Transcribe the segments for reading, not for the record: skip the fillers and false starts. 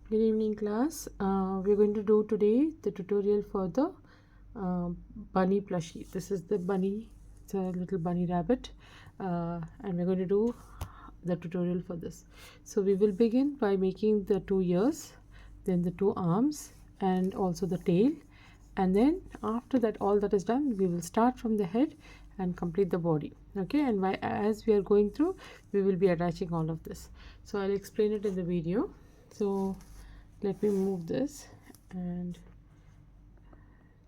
Good evening, class. We're going to do today the tutorial for the uh, bunny plushie. This is the bunny, it's a little bunny rabbit, and we're going to do the tutorial for this. So we will begin by making the 2 ears, then the 2 arms, and also the tail. And then after that, all that is done, we will start from the head and complete the body. Okay, and as we are going through, we will be attaching all of this. So I'll explain it in the video. So let me move this and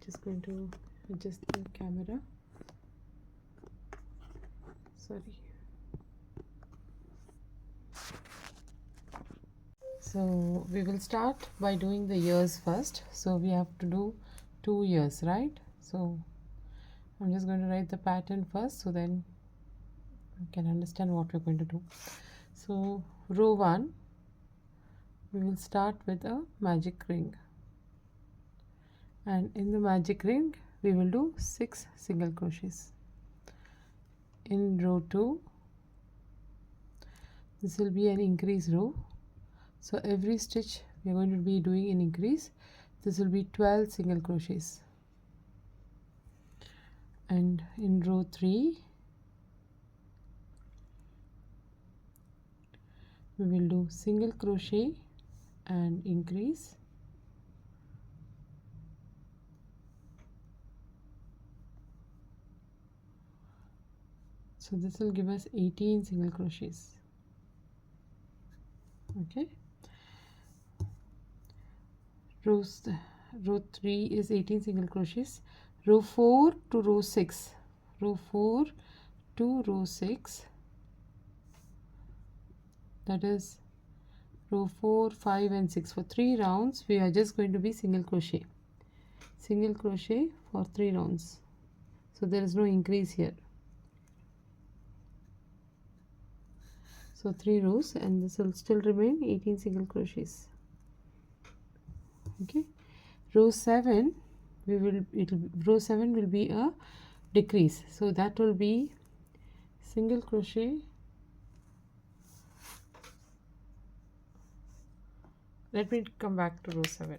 just going to adjust the camera. Sorry. So we will start by doing the ears first. So we have to do 2 ears, right? So I'm just going to write the pattern first, so then you can understand what we're going to do. So row 1, we will start with a magic ring, and in the magic ring we will do 6 single crochets. In row 2, this will be an increase row, so every stitch we are going to be doing an increase. This will be 12 single crochets. And in row 3, we will do single crochet and increase. So this will give us 18 single crochets. Okay, row 3 is 18 single crochets. Row 4 to row 6, row 4 to row 6, that is row 4, 5 and 6. For 3 rounds we are just going to be single crochet for 3 rounds, so there is no increase here. So 3 rows, and this will still remain 18 single crochets. Okay, row 7 row 7 will be a decrease, so that will be single crochet. Let me come back to row 7.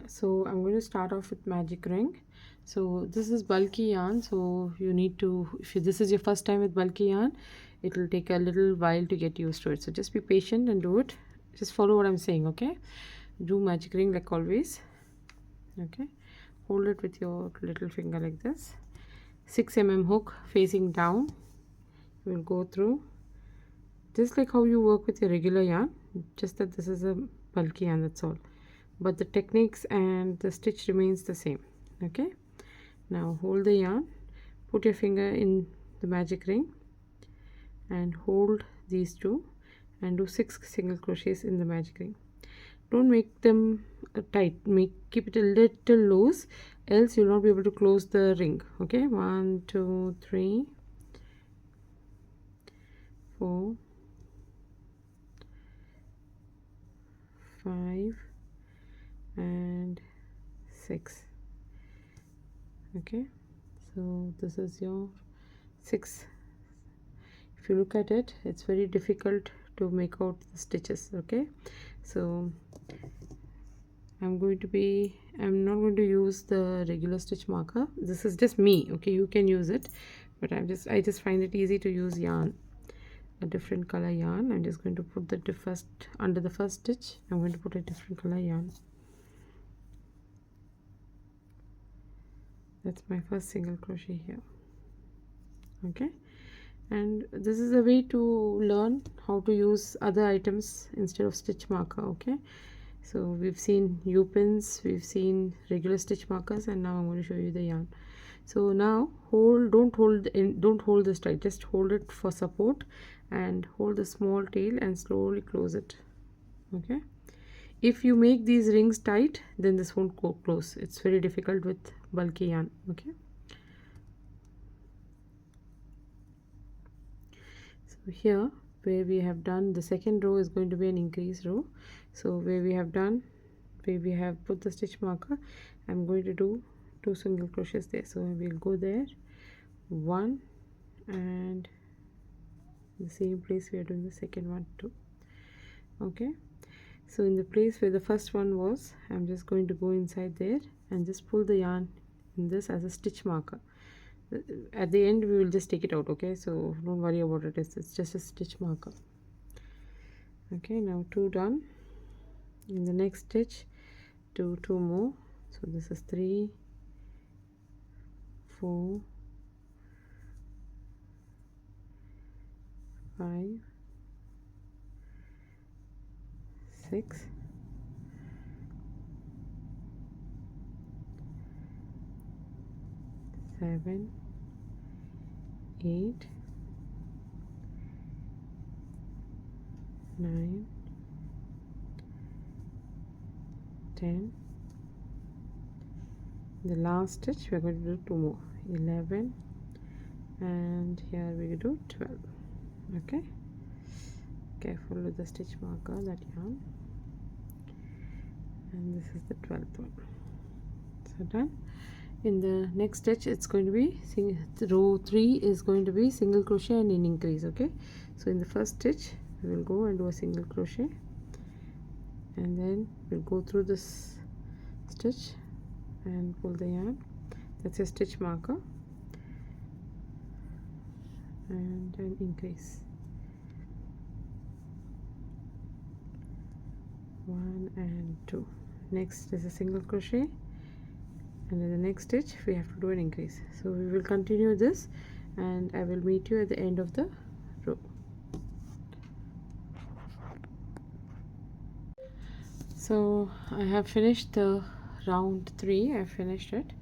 So I'm going to start off with magic ring. So this is bulky yarn, so you need to, if this is your first time with bulky yarn, it will take a little while to get used to it, so just be patient and do it. Just follow what I'm saying. Okay, do magic ring like always. Okay, hold it with your little finger like this. 6 mm hook facing down, you will go through just like how you work with your regular yarn, just that this is a bulky yarn, that's all, but the techniques and the stitch remains the same. Okay, now hold the yarn, put your finger in the magic ring and hold these two and do 6 single crochets in the magic ring. Don't make them tight, keep it a little loose, else you'll not be able to close the ring. Okay, 1 2 3 4 5 and 6. Okay, so this is your 6. If you look at it, it's very difficult to make out the stitches. Okay, so I'm not going to use the regular stitch marker. This is just me. Okay, you can use it, but I just find it easy to use yarn, a different color yarn. I'm just going to put the first, under the first stitch I'm going to put a different color yarn. That's my first single crochet here. Okay, and this is a way to learn how to use other items instead of stitch marker. Okay, so we've seen U-pins, we've seen regular stitch markers, and now I'm going to show you the yarn. So now don't hold this tight, just hold it for support and hold the small tail and slowly close it. Okay, if you make these rings tight, then this won't go close. It's very difficult with bulky yarn. Okay, so here where we have done, the second row is going to be an increase row. So where we have put the stitch marker, I'm going to do 2 single crochets there. So we'll go there, 1 and the same place we are doing the second one too. Okay, so in the place where the first one was, I'm just going to go inside there and just pull the yarn in this as a stitch marker. At the end we will just take it out, okay, so don't worry about it, it's just a stitch marker. Okay, now 2 done. In the next stitch do 2 more, so this is 3, 4, 5, 6, 7, 8, 9, 10. The last stitch we are going to do 2 more, 11, and here we do 12. Okay, careful with the stitch marker, that yarn, and this is the 12th one. So done. In the next stitch it's going to be row 3 is going to be single crochet and an increase. Okay, so in the first stitch we will go and do a single crochet, and then we'll go through this stitch and pull the yarn. That's a stitch marker, and an increase, 1 and 2. Next is a single crochet, and in the next stitch we have to do an increase. So we will continue this, and I will meet you at the end of the row. So I have finished the round 3. I finished it.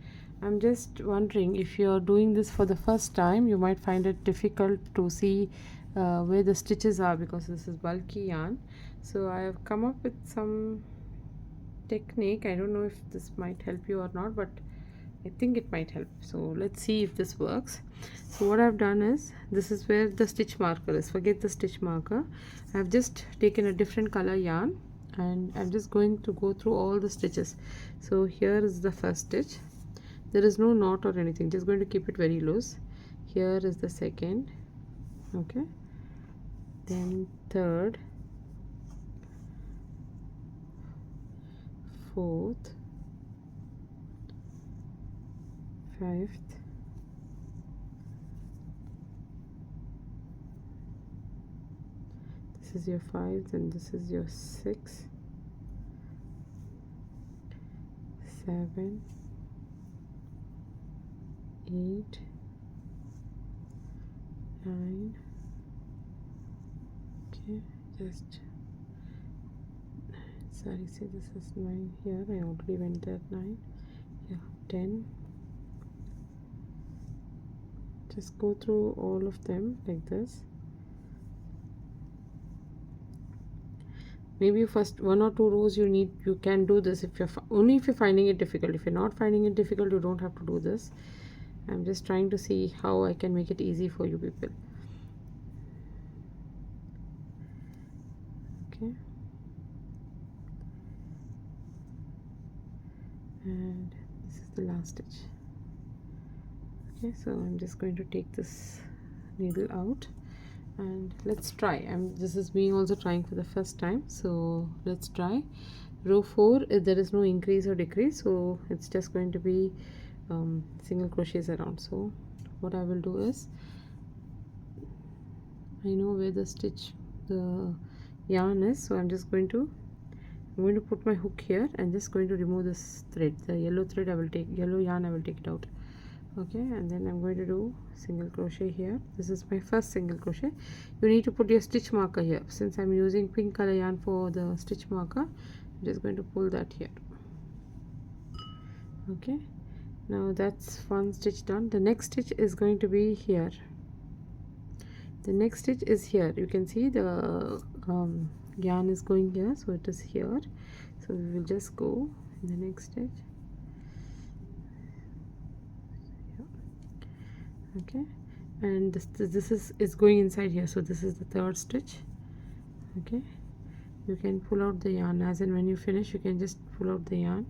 I'm just wondering, if you're doing this for the first time, you might find it difficult to see where the stitches are, because this is bulky yarn. So I have come up with some technique. I don't know if this might help you or not, but I think it might help. So let's see if this works. So what I've done is, this is where the stitch marker is. Forget the stitch marker. I've just taken a different color yarn, and I'm just going to go through all the stitches. So here is the first stitch. There is no knot or anything, just going to keep it very loose. Here is the second, okay, then third, fourth, fifth, this is your 5th, and this is your 6th, 7, 8, 9, okay, just sorry, see, this is 9 here, I already went there, 9, yeah, 10. Just go through all of them like this. Maybe first 1 or 2 rows you can do this if you're only if you're finding it difficult. If you're not finding it difficult, you don't have to do this. I'm just trying to see how I can make it easy for you people. Okay, and this is the last stitch. Okay, so I'm just going to take this needle out, and let's try. This is me also trying for the first time, so let's try. Row 4, there is no increase or decrease, so it's just going to be single crochets around. So what I will do is, I know where the yarn is, so I'm going to put my hook here and just going to remove this thread, the yellow thread. Yellow yarn, I will take it out. Okay, and then I'm going to do single crochet here. This is my first single crochet. You need to put your stitch marker here. Since I'm using pink color yarn for the stitch marker, I'm just going to pull that here. Okay, now that's one stitch done. The next stitch is going to be here. The next stitch is here. You can see the yarn is going here, so it is here. So we will just go in the next stitch. Okay, and this is going inside here, so this is the third stitch. Okay, you can pull out the yarn as and when you finish. You can just pull out the yarn.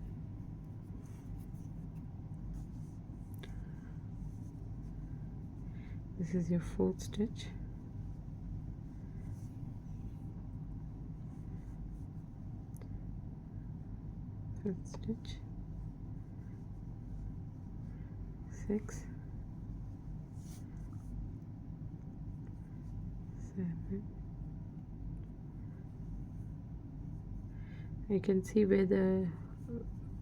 This is your fourth stitch. third stitch, 6, 7. I can see where the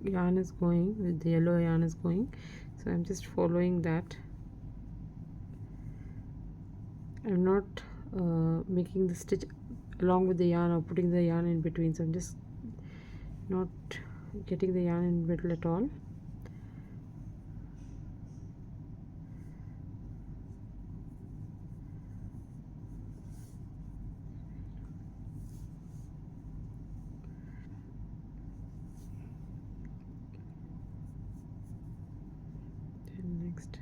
yarn is going, where the yellow yarn is going, so I'm just following that. I'm not making the stitch along with the yarn or putting the yarn in between, so I'm just not getting the yarn in the middle at all. Then next,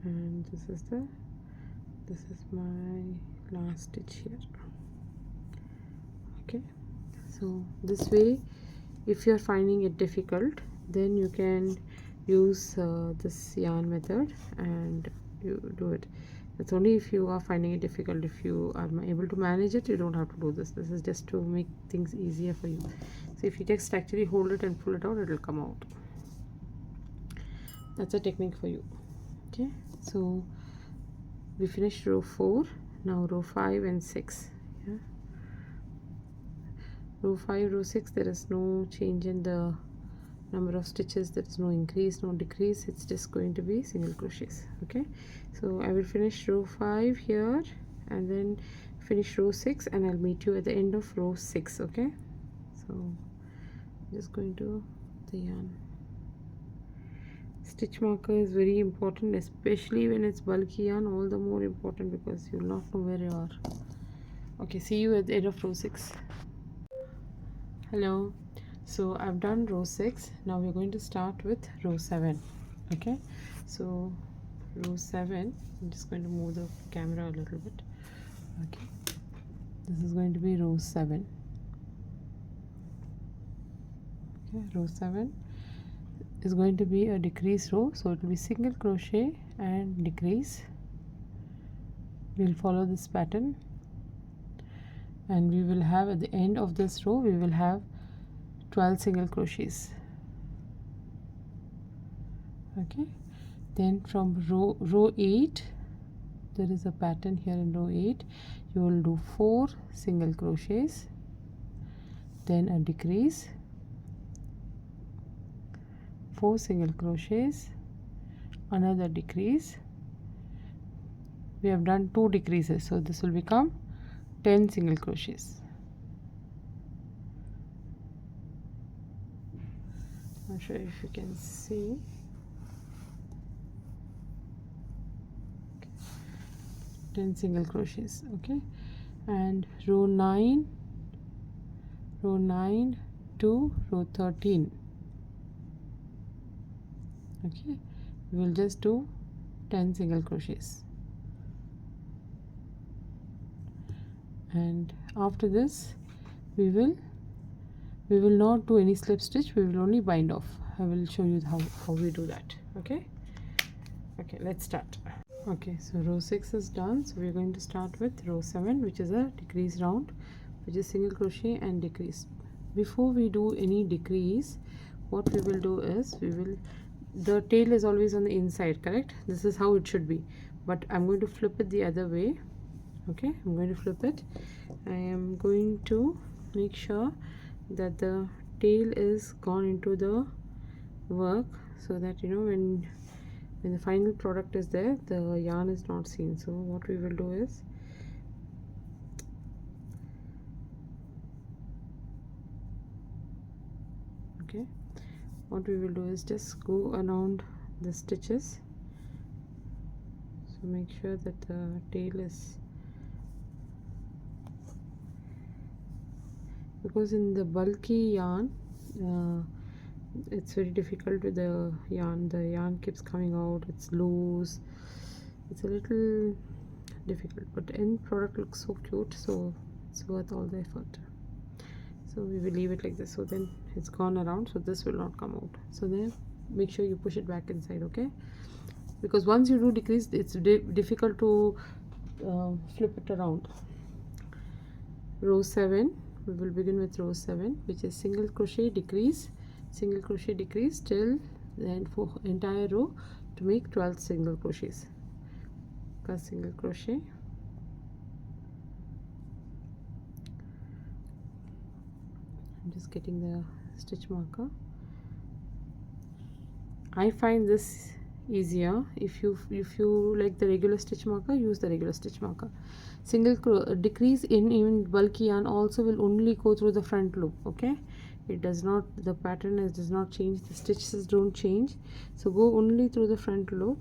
and this is my last stitch here. Okay, so this way, if you're finding it difficult, then you can use this yarn method and you do it. It's only if you are finding it difficult. If you are able to manage it, you don't have to do this. This is just to make things easier for you. So if you just actually hold it and pull it out, it will come out. That's a technique for you. Okay, so we finished row 4. Now row 5 and 6. Yeah, row 5, row 6, there is no change in the number of stitches. There is no increase, no decrease. It's just going to be single crochets. Okay, so I will finish row 5 here and then finish row 6, and I'll meet you at the end of row 6. Okay, so I'm just going to the yarn. Stitch marker is very important, especially when it's bulky yarn, all the more important, because you'll not know where you are. Okay, see you at the end of row 6. Hello, so I've done row 6. Now we're going to start with row 7. Okay, so row 7, I'm just going to move the camera a little bit. Okay, this is going to be row 7. Okay, row 7 is going to be a decrease row, so it will be single crochet and decrease. We'll follow this pattern, and we will have at the end of this row, we will have 12 single crochets. Okay, then from row 8, there is a pattern here in row 8. You will do 4 single crochets, then a decrease, 4 single crochets, another decrease. We have done 2 decreases, so this will become 10 single crochets. I'll show you if you can see. 10 single crochets. Okay, and row 9 to row 13. Okay, we will just do 10 single crochets, and after this we will not do any slip stitch. We will only bind off. I will show you how we do that. Okay, let's start. Okay, so row 6 is done, so we're going to start with row 7, which is a decrease round, which is single crochet and decrease. Before we do any decrease, what we will do is, the tail is always on the inside, correct? This is how it should be, but I'm going to flip it the other way. Okay, I'm going to flip it. I am going to make sure that the tail is gone into the work, so that when the final product is there, the yarn is not seen. So what we will do is, okay, what we will do is just go around the stitches, so make sure that the tail is, because in the bulky yarn it's very difficult with the yarn keeps coming out, it's loose, it's a little difficult, but end product looks so cute, so it's worth all the effort. So we will leave it like this, so then it's gone around, so this will not come out. So then make sure you push it back inside. Okay, because once you do decrease, it's difficult to flip it around. Row 7, we will begin with row 7, which is single crochet decrease till the end for entire row to make 12 single crochets. First single crochet, I'm just getting the stitch marker. I find this easier. If you like the regular stitch marker, use the regular stitch marker. Single decrease in even bulky yarn also will only go through the front loop. Okay, it does not, the pattern does not change, the stitches don't change, so go only through the front loop.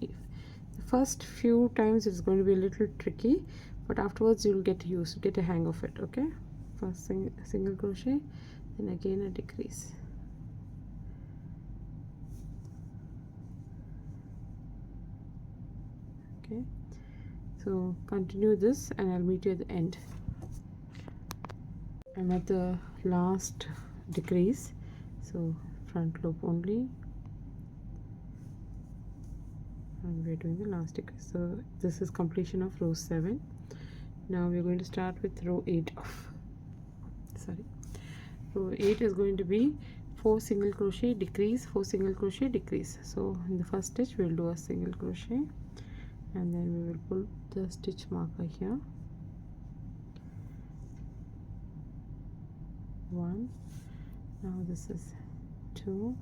The first few times it's going to be a little tricky, but afterwards you'll get a hang of it. Okay, first single crochet, then again a decrease. Okay, so continue this and I'll meet you at the end. I'm at the last decrease, so front loop only, and we're doing the last decrease. So this is completion of row 7. Now we're going to start with row 8 of, row 8 is going to be 4 single crochet decrease, 4 single crochet decrease. So in the first stitch we'll do a single crochet, and then we will pull the stitch marker here, 1, now this is 2,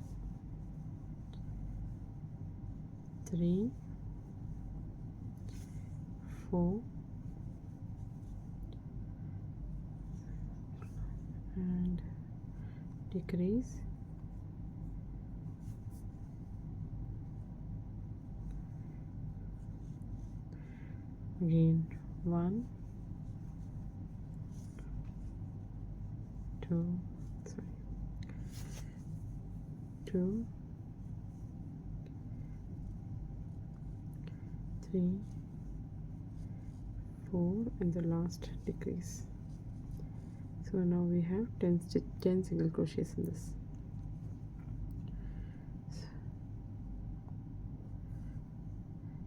3, 4, and decrease, again 1, 2, 2, 3, 4, and the last decrease. So now we have 10 single crochets in this.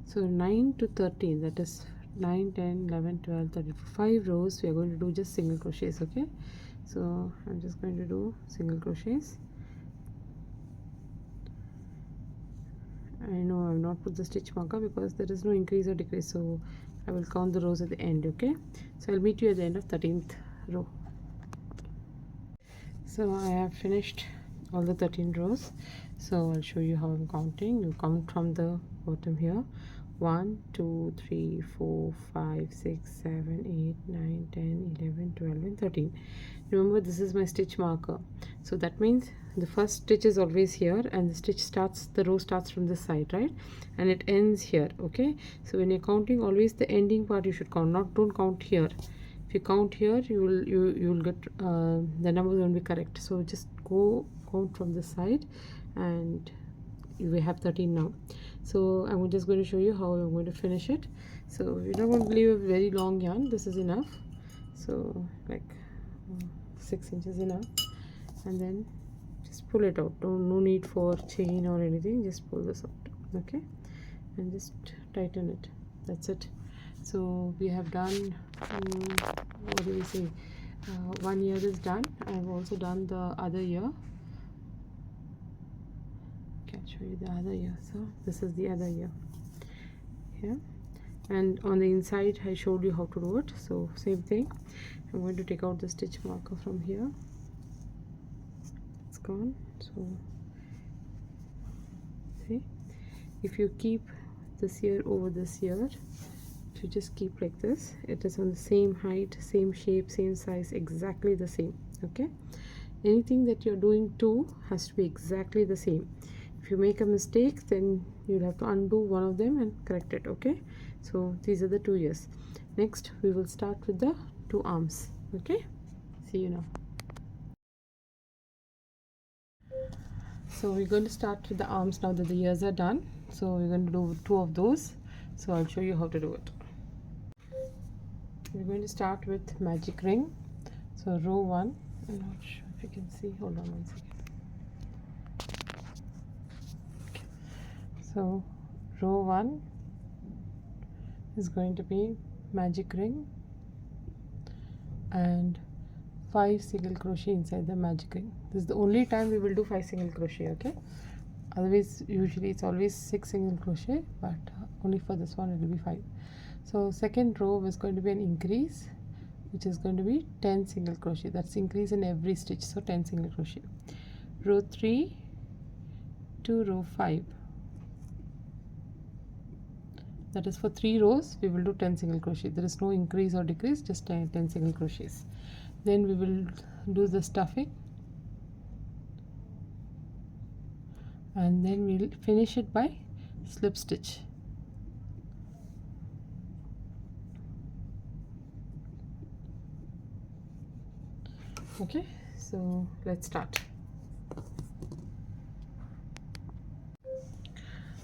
So 9 to 13, that is 9, 10, 11, 12, 13, for 5 rows we are going to do just single crochets. Okay, so I'm just going to do single crochets. I know I have not put the stitch marker because there is no increase or decrease, so I will count the rows at the end. Okay, so I'll meet you at the end of 13th row. So I have finished all the 13 rows, so I'll show you how I'm counting. You count from the bottom here, 1, 2, 3, 4, 5, 6, 7, 8, 9, 10, 11, 12, and 13. Remember, this is my stitch marker, so that means the first stitch is always here, and the row starts from this side, right, and it ends here. Okay, so when you're counting, always the ending part you should count, don't count here. If you count here, you will get the numbers won't be correct, so just go count from this side, and we have 13 now. So I'm just going to show you how I'm going to finish it. So you're not going to leave a very long yarn, this is enough, so like 6 inches enough, and then just pull it out. No need for chain or anything, just pull this out. Okay, and just tighten it, that's it. So we have done what do we say, 1 year is done. I've also done the other year. Can show you the other year. So this is the other year here, and on the inside I showed you how to do it. So same thing, I'm going to take out the stitch marker from here, it's gone. So see, if you keep this year over this year, if you just keep like this, it is on the same height, same shape, same size, exactly the same. Okay, anything that you're doing too has to be exactly the same. If you make a mistake, then you'll have to undo one of them and correct it. Okay, so these are the 2 years. Next we will start with the 2 arms. Okay, see you now. So we're going to start with the arms now that the ears are done. So we're going to do 2 of those, so I'll show you how to do it. We're going to start with magic ring. So row 1, I'm not sure if you can see, hold on 1 second. Okay. So row 1 is going to be magic ring and 5 single crochet inside the magic ring. This is the only time we will do 5 single crochet, okay? Otherwise usually it's always 6 single crochet, but only for this one it will be 5. So second row is going to be an increase, which is going to be 10 single crochet. That's increase in every stitch, so 10 single crochet. Row 3 to row 5, that is for 3 rows we will do 10 single crochet. There is no increase or decrease, just 10 single crochets. Then we will do the stuffing, and then we'll finish it by slip stitch. Okay, so let's start.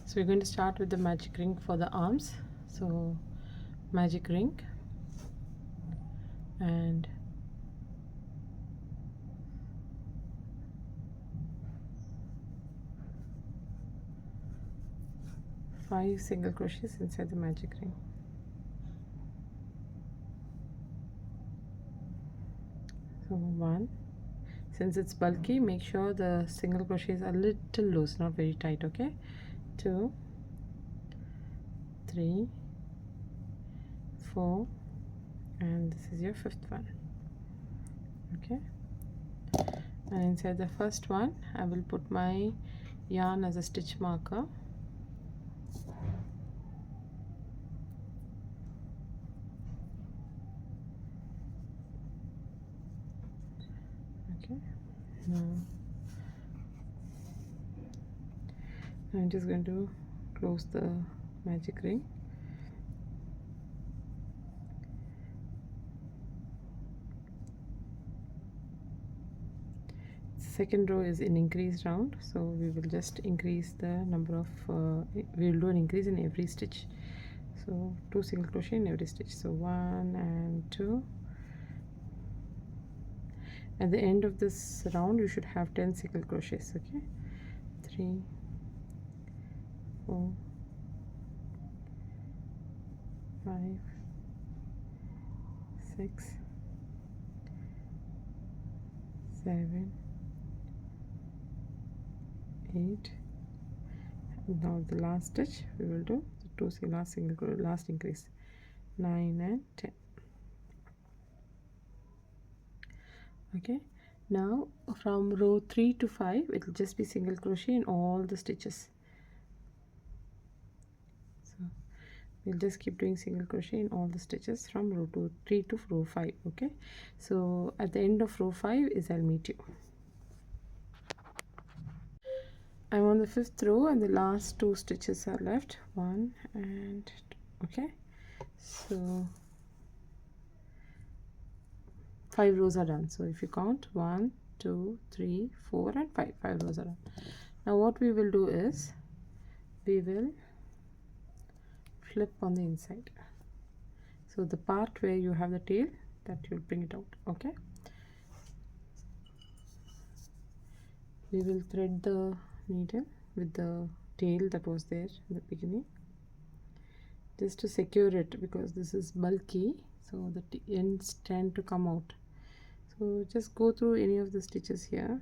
So we're going to start with the magic ring for the arms. So magic ring and five single crochets inside the magic ring. So 1, since it's bulky, make sure the single crochets are a little loose, not very tight, okay? 2, 3, 4, and this is your 5th one, okay? And inside the first one I will put my yarn as a stitch marker. Okay, now I'm just going to close the magic ring. Second row is in increase round, so we will just increase the number of we will do an increase in every stitch, so 2 single crochet in every stitch. So 1 and 2. At the end of this round you should have 10 single crochets, okay? 3, 4, 5, 6, 7, 8. Now the last stitch we will do the 2 last increase, 9 and 10. Okay, now from row 3 to 5 it will just be single crochet in all the stitches. So we'll just keep doing single crochet in all the stitches from row 3 to row 5, okay? So at the end of row 5 is I'll meet you. I'm on the 5th row and the last 2 stitches are left, 1 and 2, okay? So 5 rows are done. So if you count 1, 2, 3, 4 and 5 rows are done. Now what we will do is we will flip on the inside, so the part where you have the tail, that you'll bring it out, okay? We will thread the needle with the tail that was there in the beginning, just to secure it, because this is bulky, so the ends tend to come out. So just go through any of the stitches here.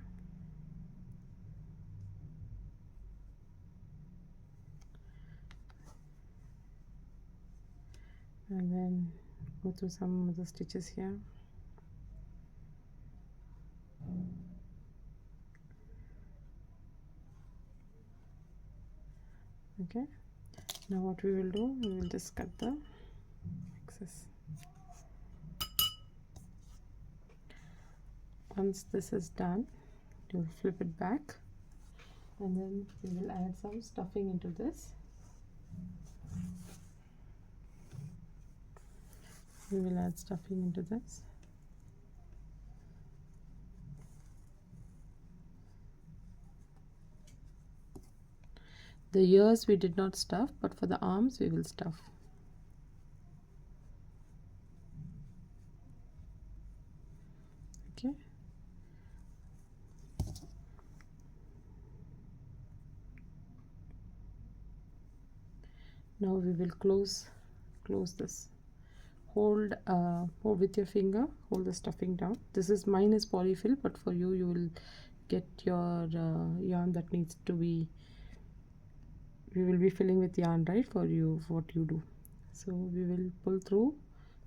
And then go through some of the stitches here. Okay, now what we will do, we will just cut the excess. Once this is done, you'll flip it back, and then we will add some stuffing into this. We will add stuffing into this. The ears we did not stuff, but for the arms we will stuff. Okay. Now we will close this. Hold with your finger, hold the stuffing down. This is mine is polyfill, but for you, you will get your yarn that needs to be, we will be filling with yarn, right, for you, for what you do. So we will pull through.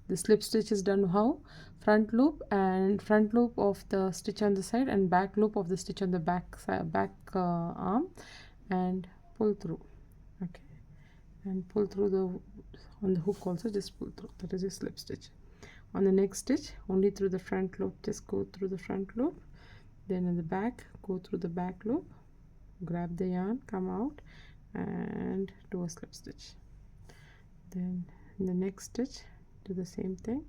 The slip stitch is done how? Front loop and front loop of the stitch on the side and back loop of the stitch on the back side, back arm, and pull through. Okay, and pull through the on the hook also, just pull through. That is your slip stitch. On the next stitch, only through the front loop, just go through the front loop. Then in the back, go through the back loop, grab the yarn, come out and do a slip stitch. Then in the next stitch, do the same thing.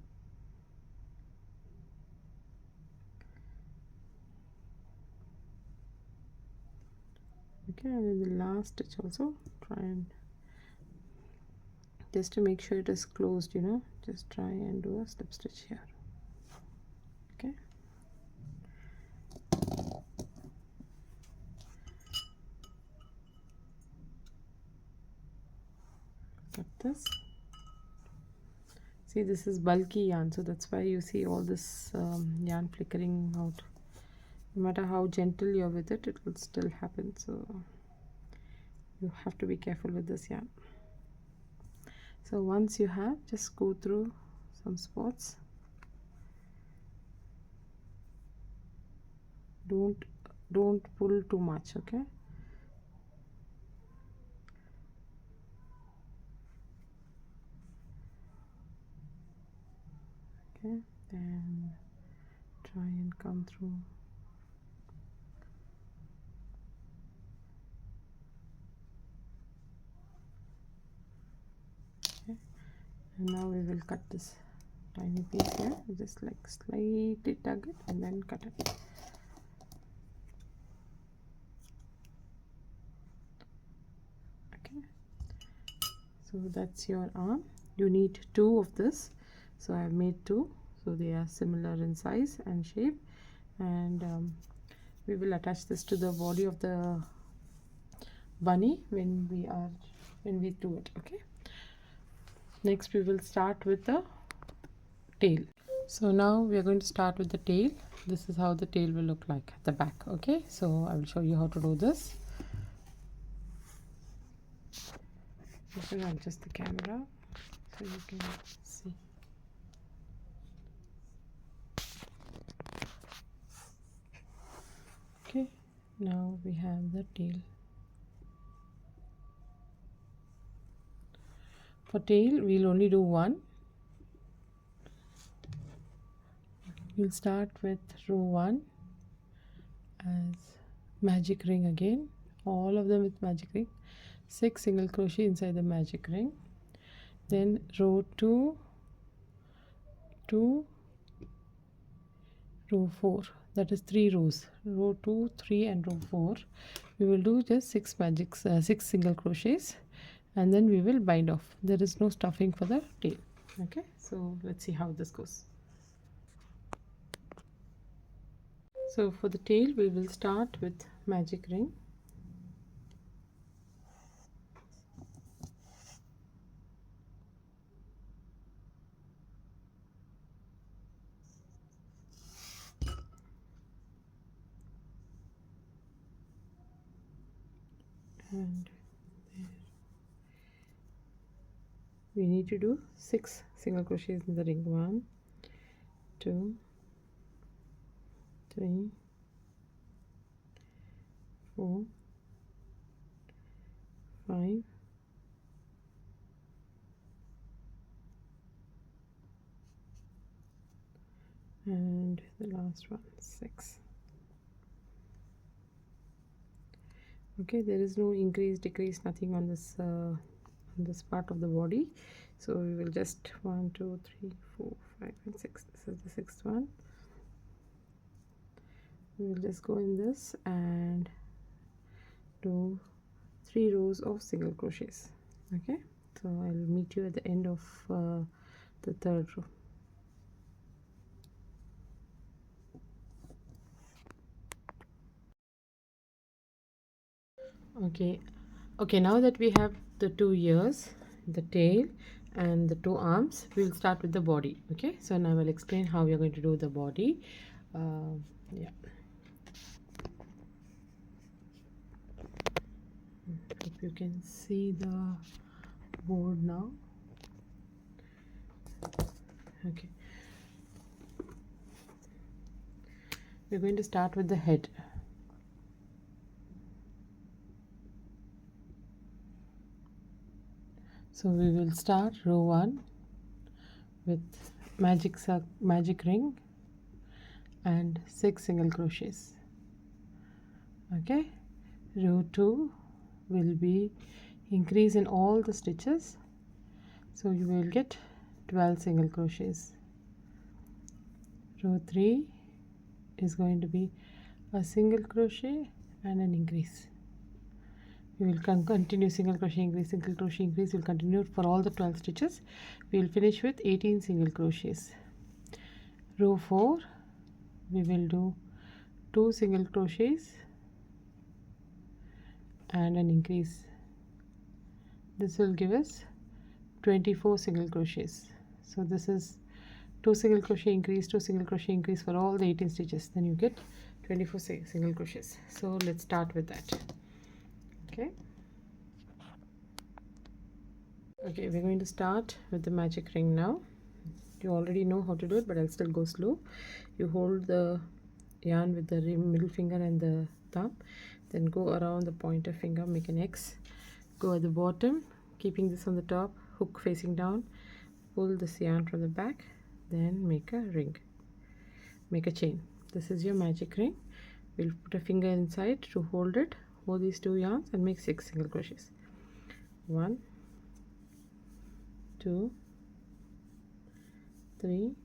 Okay, and in the last stitch also try and, just to make sure it is closed, you know, just try and do a slip stitch here. Okay, cut this. See, this is bulky yarn, so that's why you see all this yarn flickering out. No matter how gentle you're with it, it will still happen, so you have to be careful with this yarn. So once you have, just go through some spots. Don't pull too much, okay? Okay, then try and come through. Okay, and now we will cut this tiny piece here. Just like slightly tug it and then cut it. Okay, so that's your arm. You need two of this, so I have made two, so they are similar in size and shape, and we will attach this to the body of the bunny when we do it. Okay, next we will start with the tail. So now we are going to start with the tail. This is how the tail will look like at the back. Okay, so I will show you how to do this. This will adjust the camera so you can see. Okay, now we have the tail. For tail, we'll only do one. We'll start with row 1 as magic ring again, all of them with magic ring, 6 single crochet inside the magic ring. Then row 2 to row 4, that is 3 rows, row 2, 3 and row 4. We will do just 6 single crochets, and then we will bind off. There is no stuffing for the tail. Okay, so let's see how this goes. So for the tail, we will start with magic ring. And we need to do 6 single crochets in the ring. 1, 2, 3, 4, 5, and the last one 6. Okay, there is no increase, decrease, nothing on this part of the body, so we will just 1, 2, 3, 4, 5 and 6. This is the 6th one. We will just go in this and do 3 rows of single crochets. Okay, so I'll meet you at the end of the 3rd row. Okay, now that we have the 2 ears, the tail and the two arms. We'll start with the body. Okay, so now I will explain how we are going to do the body. Yeah, hope you can see the board now. Okay, we're going to start with the head. So we will start row 1 with magic ring and 6 single crochets. Okay, row 2 will be increase in all the stitches, so you will get 12 single crochets. Row 3 is going to be a single crochet and an increase. We will continue single crochet increase, single crochet increase. We'll continue for all the 12 stitches. We will finish with 18 single crochets. Row 4 we will do 2 single crochets and an increase. This will give us 24 single crochets. So this is 2 single crochet increase, 2 single crochet increase for all the 18 stitches. Then you get 24 single crochets. So let's start with that. Okay, we're going to start with the magic ring now. You already know how to do it, but I'll still go slow. You hold the yarn with the middle finger and the thumb, then go around the pointer finger, make an X, go at the bottom, keeping this on the top, hook facing down, pull this yarn from the back, then make a ring, make a chain. This is your magic ring. We'll put a finger inside to hold it, hold these 2 yarns and make 6 single crochets. 1, 2, 3,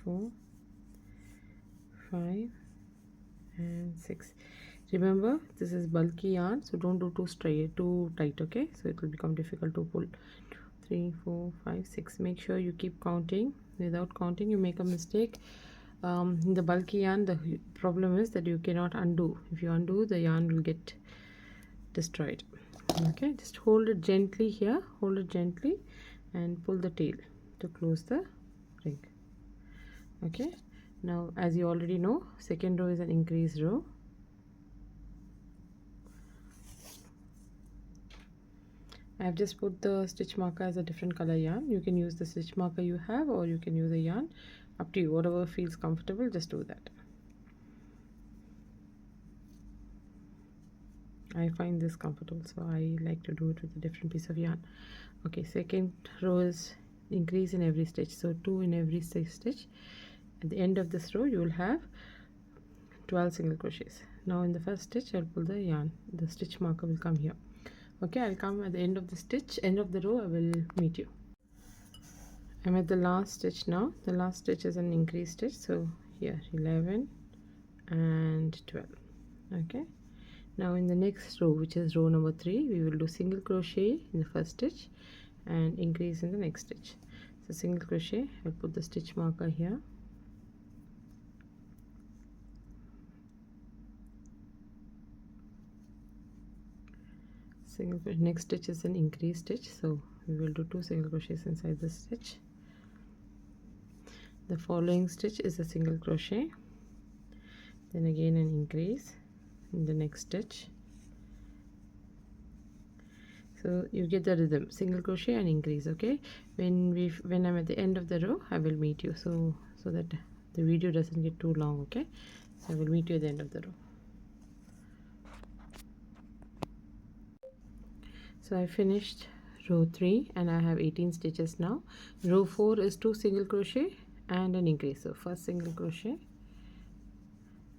4, 5 and 6. Remember, this is bulky yarn, so don't do too tight. Okay, so it will become difficult to pull. 3, 4, 5, 6. Make sure you keep counting. Without counting you make a mistake. In the bulky yarn, the problem is that you cannot undo. If you undo, the yarn will get destroyed. Okay, just hold it gently here, hold it gently and pull the tail to close the ring. Okay, now as you already know, second row is an increase row. I have just put the stitch marker as a different color yarn. You can use the stitch marker you have, or you can use a yarn, up to you. Whatever feels comfortable, just do that. I find this comfortable, so I like to do it with a different piece of yarn. Okay, second row is increase in every stitch, so 2 in every stitch. At the end of this row you will have 12 single crochets. Now in the first stitch I'll pull the yarn, the stitch marker will come here. Okay, I'll come at the end of the stitch, end of the row I will meet you. I'm at the last stitch now. The last stitch is an increase stitch, so here 11 and 12. Okay, now in the next row, which is row number 3, we will do single crochet in the first stitch and increase in the next stitch. So single crochet, I'll put the stitch marker here, single crochet. Next stitch is an increase stitch, so we will do 2 single crochets inside this stitch. The following stitch is a single crochet, then again an increase in the next stitch. So you get the rhythm, single crochet and increase. Okay, when I'm at the end of the row I will meet you, so that the video doesn't get too long. Okay, so I will meet you at the end of the row. So I finished row 3 and I have 18 stitches now. Row 4 is 2 single crochet and an increase. So first single crochet,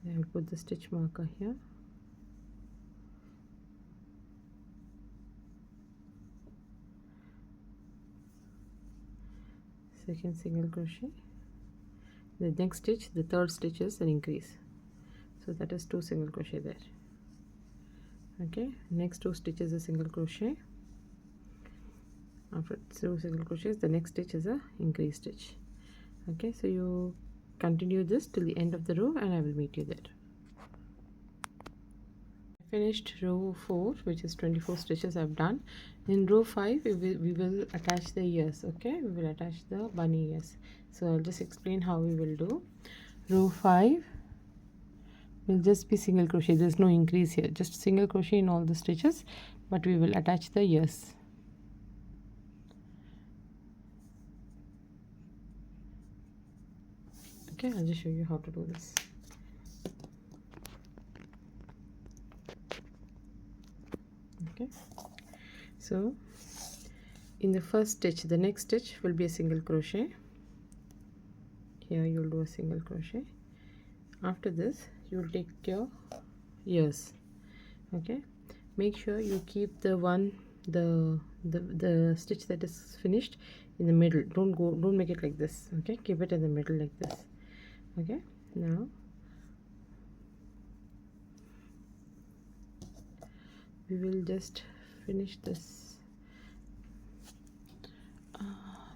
I will put the stitch marker here, second single crochet, the next stitch, the third stitch is an increase, so that is 2 single crochet there. Okay, next 2 stitches a single crochet. After 2 single crochets, the next stitch is a increase stitch. Okay, so you continue this till the end of the row and I will meet you there. finished row 4, which is 24 stitches I've done. In row 5 we will attach the ears. Okay, we will attach the bunny ears. So I'll just explain how we will do. Row 5 will just be single crochet. There's no increase here, just single crochet in all the stitches, but we will attach the ears. Okay, I'll just show you how to do this. Okay, so in the first stitch, the next stitch will be a single crochet. Here you'll do a single crochet. After this you'll take your ears. Okay, make sure you keep the stitch that is finished in the middle. Don't make it like this. Okay, keep it in the middle like this. Okay, now we will just finish this.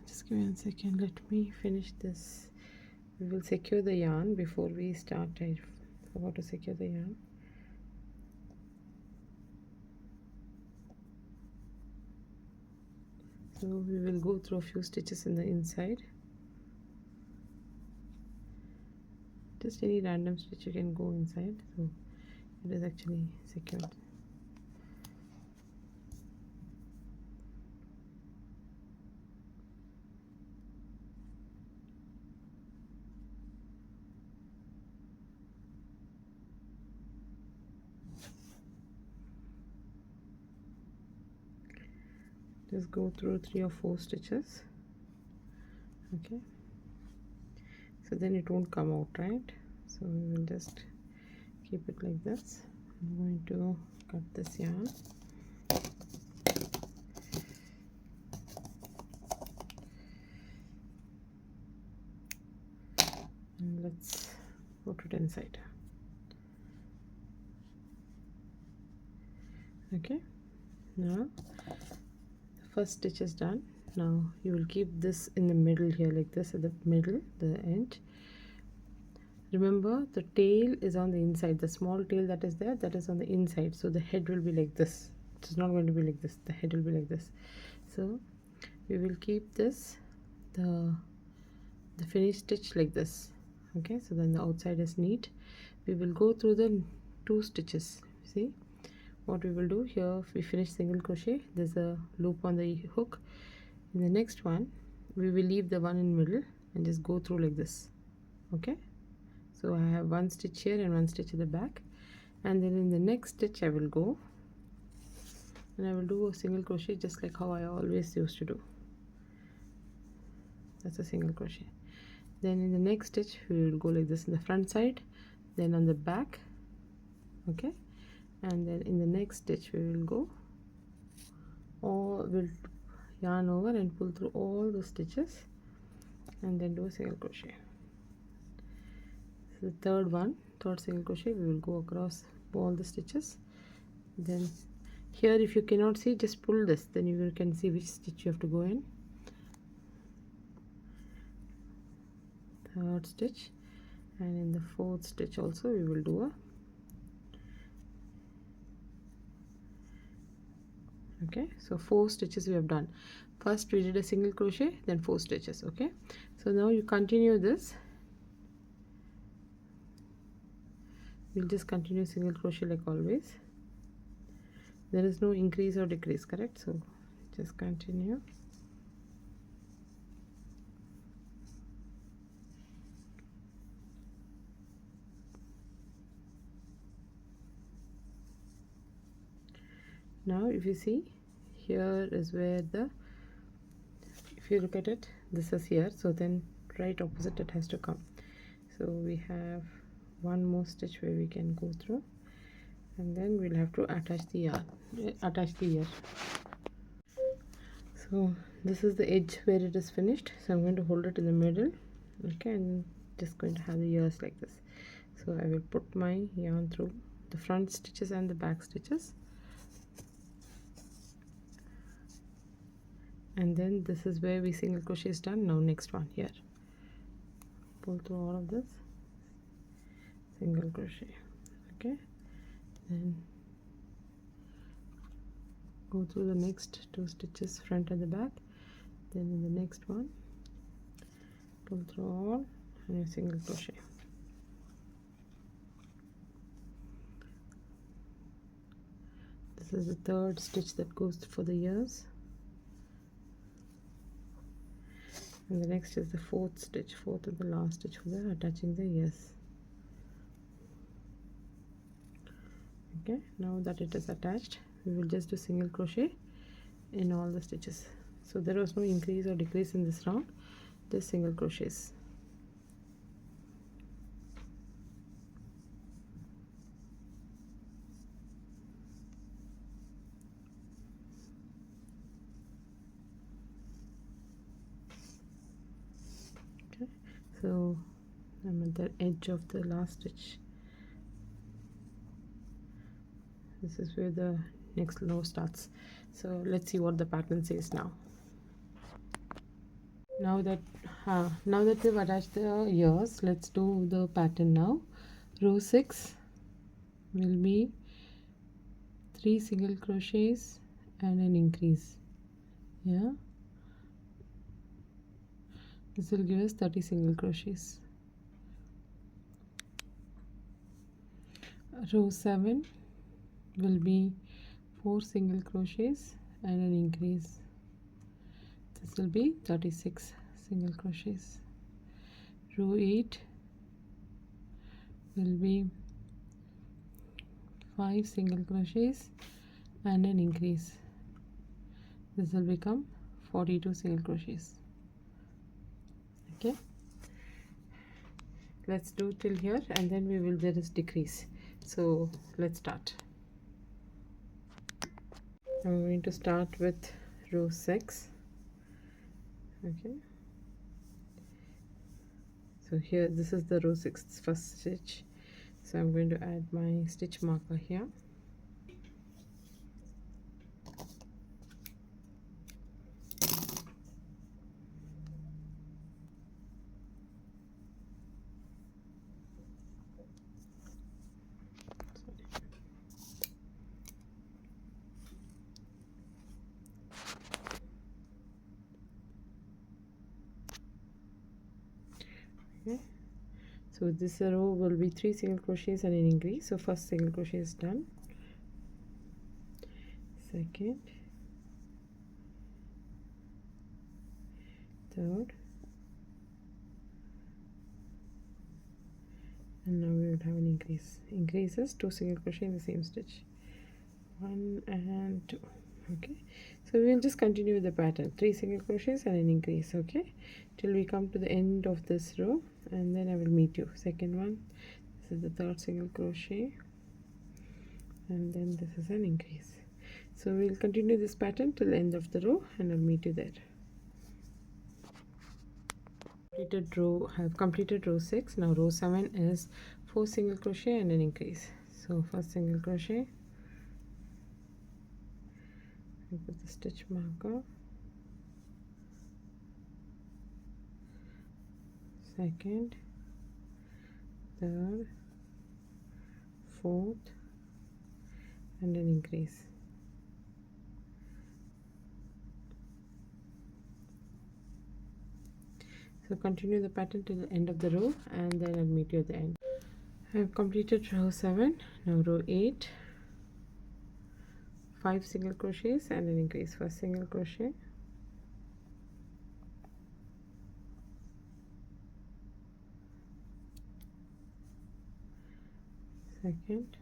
Just give me 1 second, let me finish this. We will secure the yarn before we start. I forgot to secure the yarn. So we will go through a few stitches in the inside. Just any random stitch you can go inside, so it is actually secured. Just go through 3 or 4 stitches. Okay, so then it won't come out, right? So we will just keep it like this. I'm going to cut this yarn. And let's put it inside. Okay, now the first stitch is done. Now you will keep this in the middle here, like this, at the middle, the end. Remember, the tail is on the inside. The small tail that is there, that is on the inside. So the head will be like this. It's not going to be like this. The head will be like this. So we will keep this, the finished stitch like this. Okay, so then the outside is neat. We will go through the 2 stitches. See what we will do here. If we finish single crochet, there's a loop on the hook. In the next one we will leave the one in middle and just go through like this. Okay, so I have 1 stitch here and 1 stitch at the back, and then in the next stitch I will go and I will do a single crochet just like how I always used to do. That's a single crochet. Then in the next stitch we will go like this in the front side, then on the back. Okay, and then in the next stitch we will go, or we'll yarn over and pull through all the stitches and then do a single crochet. So the third single crochet, we will go across all the stitches. Then here, if you cannot see, just pull this, then you can see which stitch you have to go in. Third stitch, and in the fourth stitch also we will do a okay, so 4 stitches we have done. First we did a single crochet, then 4 stitches. Okay, so now you continue this. We'll just continue single crochet like always. There is no increase or decrease, correct? So just continue. Now if you see, here is where if you look at it, this is here, so then right opposite it has to come. So we have 1 more stitch where we can go through, and then we'll have to attach the yarn, attach the ear. So this is the edge where it is finished, so I'm going to hold it in the middle. Okay, and just going to have the ears like this. So I will put my yarn through the front stitches and the back stitches, and then this is where we single crochet is done. Now next one here, pull through all of this, single crochet. Okay, then go through the next 2 stitches, front and the back. Then in the next one, pull through all and a single crochet. This is the 3rd stitch that goes for the ears, and the next is the 4th stitch, 4th and the last stitch for the attaching the ears. Okay, now that it is attached, we will just do single crochet in all the stitches. So there was no increase or decrease in this round, just single crochets. Okay, so I'm at the edge of the last stitch. This is where the next row starts. So let's see what the pattern says now. Now that we've attached the ears, let's do the pattern now. Row 6 will be 3 single crochets and an increase. Yeah, this will give us 30 single crochets. Row 7 will be 4 single crochets and an increase. This will be 36 single crochets. Row 8 will be 5 single crochets and an increase. This will become 42 single crochets. Okay, let's do till here and then we will there is decrease. So let's start. I'm going to start with row 6. Okay, so here this is the row 6 first stitch, so I'm going to add my stitch marker here. Okay, so this row will be 3 single crochets and an increase. So first single crochet is done, second, third, and now we would have an increase. Increases 2 single crochet in the same stitch, 1 and 2. Okay, so we will just continue with the pattern, 3 single crochets and an increase. Okay, till we come to the end of this row, and then I will meet you. Second one, this is the 3rd single crochet, and then this is an increase. So we will continue this pattern till the end of the row, and I'll meet you there. I have completed row 6. Now row 7 is 4 single crochet and an increase. So first single crochet, I put the stitch marker, second, third, fourth, and an increase. So continue the pattern till the end of the row, and then I'll meet you at the end. I have completed row 7. Now row 8, 5 single crochets and an increase. First single crochet, second,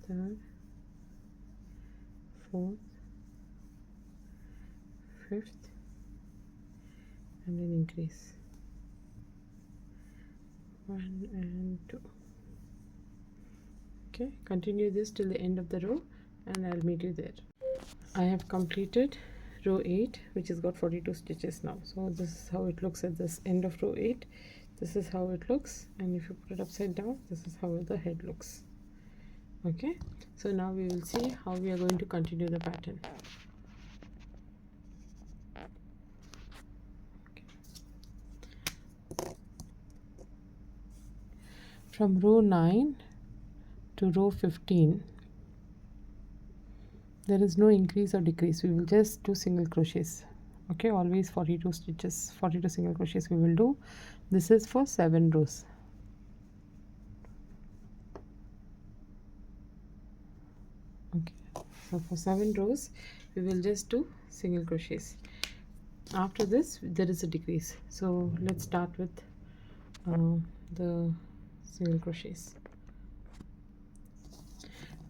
third, fourth, fifth, and an increase. 1 and 2. Okay, continue this till the end of the row, and I'll meet you there. I have completed row 8, which has got 42 stitches now. So this is how it looks at this end of row 8. This is how it looks, and if you put it upside down, this is how the head looks. Okay, so now we will see how we are going to continue the pattern. From row 9 to row 15, There is no increase or decrease, we will just do single crochets. Okay, always 42 stitches, 42 single crochets we will do. This is for 7 rows. Okay, so for 7 rows we will just do single crochets. After this there is a decrease, so let's start with the single crochets.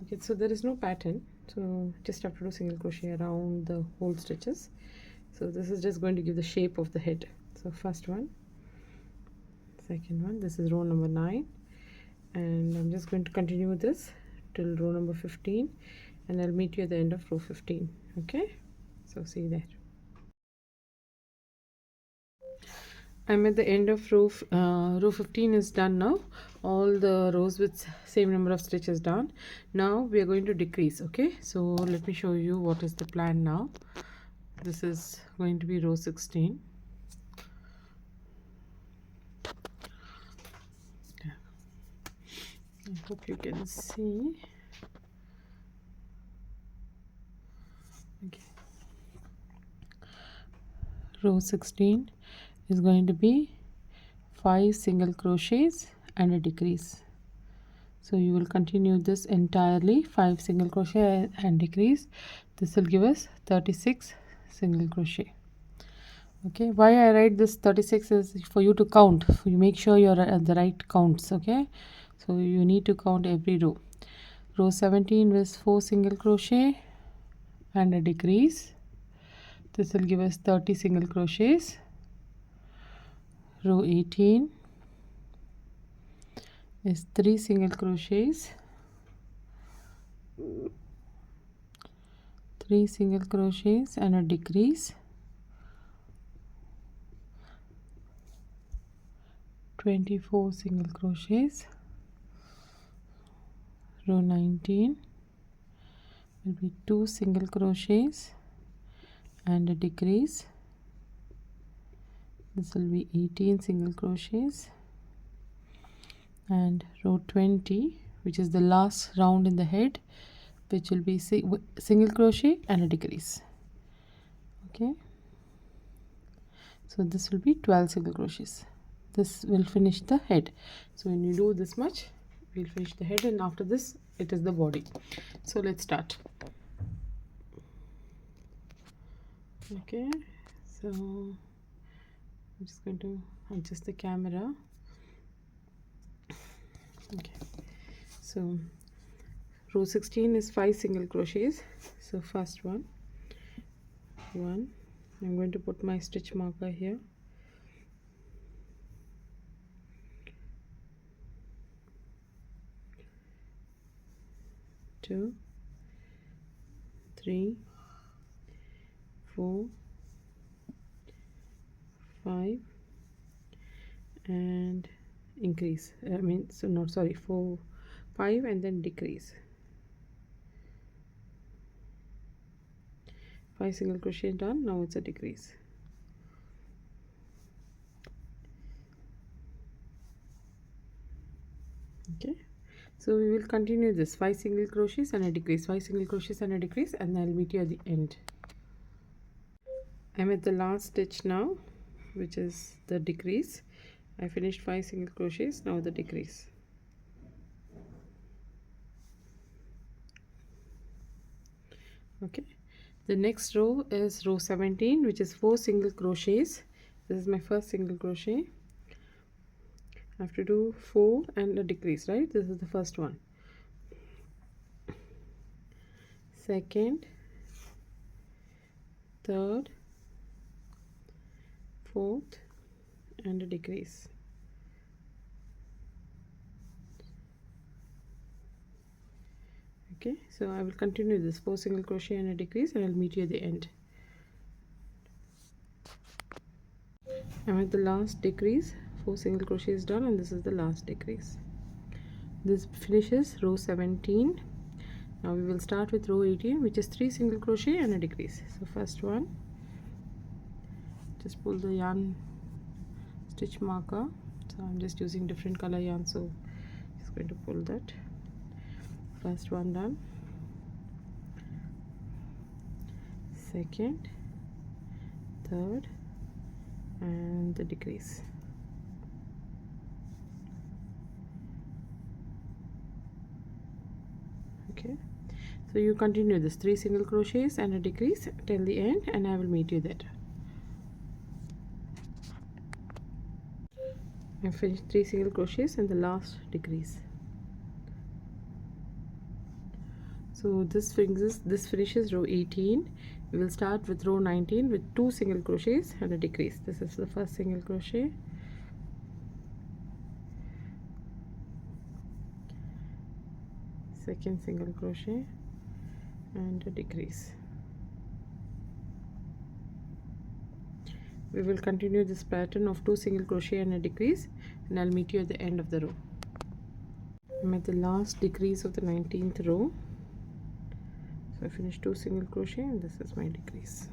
Okay, so there is no pattern, so just have to do single crochet around the whole stitches. So this is just going to give the shape of the head. So first one, second one, this is row number 9, and I'm just going to continue with this till row number 15, and I'll meet you at the end of row 15. Okay, so see you there. I'm at the end of row 15 is done now. All the rows with same number of stitches done. Now we are going to decrease. Okay, so let me show you what is the plan now. This is going to be row 16. I hope you can see. Okay. Row 16 is going to be 5 single crochets and a decrease. So you will continue this entirely, 5 single crochet and decrease. This will give us 36 single crochet. Okay, why I write this 36 is for you to count. You make sure you're at the right counts. Okay, so you need to count every row. Row 17 was 4 single crochet and a decrease. This will give us 30 single crochets. Row 18 is 3 single crochets, 3 single crochets and a decrease. 24 single crochets. Row 19 will be 2 single crochets and a decrease. This will be 18 single crochets. And row 20, which is the last round in the head, which will be single crochet and a decrease. Okay, so this will be 12 single crochets. This will finish the head. So when you do this much, we'll finish the head, and after this it is the body. So let's start. Okay, so I'm just going to adjust the camera. Okay, so row 16 is 5 single crochets. So first one, I'm going to put my stitch marker here. 2, 3, 4, 5, and increase. So not sorry, 4, 5, and then decrease. 5 single crochet done. Now it's a decrease. Okay, so we will continue this 5 single crochets and a decrease, 5 single crochets and a decrease, and I'll meet you at the end. I'm at the last stitch now, which is the decrease. I finished 5 single crochets. Now the decrease. Okay, the next row is row 17, which is 4 single crochets. This is my first single crochet. I have to do 4 and a decrease, right? This is the first one. Second, third, fourth, and a decrease. Okay, so I will continue this 4 single crochet and a decrease, and I'll meet you at the end. I'm at the last decrease, 4 single crochets done, and this is the last decrease. This finishes row 17. Now we will start with row 18, which is 3 single crochet and a decrease. So first one, just pull the yarn stitch marker. So I'm just using different color yarn, so just going to pull that. First one done. second, third, and the decrease. Okay, so you continue this 3 single crochets and a decrease till the end, and I will meet you there. I finished 3 single crochets and the last decrease. So this finishes row 18. We will start with row 19 with 2 single crochets and a decrease. This is the first single crochet, second single crochet, and a decrease. We will continue this pattern of 2 single crochet and a decrease, and I'll meet you at the end of the row. I'm at the last decrease of the 19th row. So I finished 2 single crochet and this is my decrease.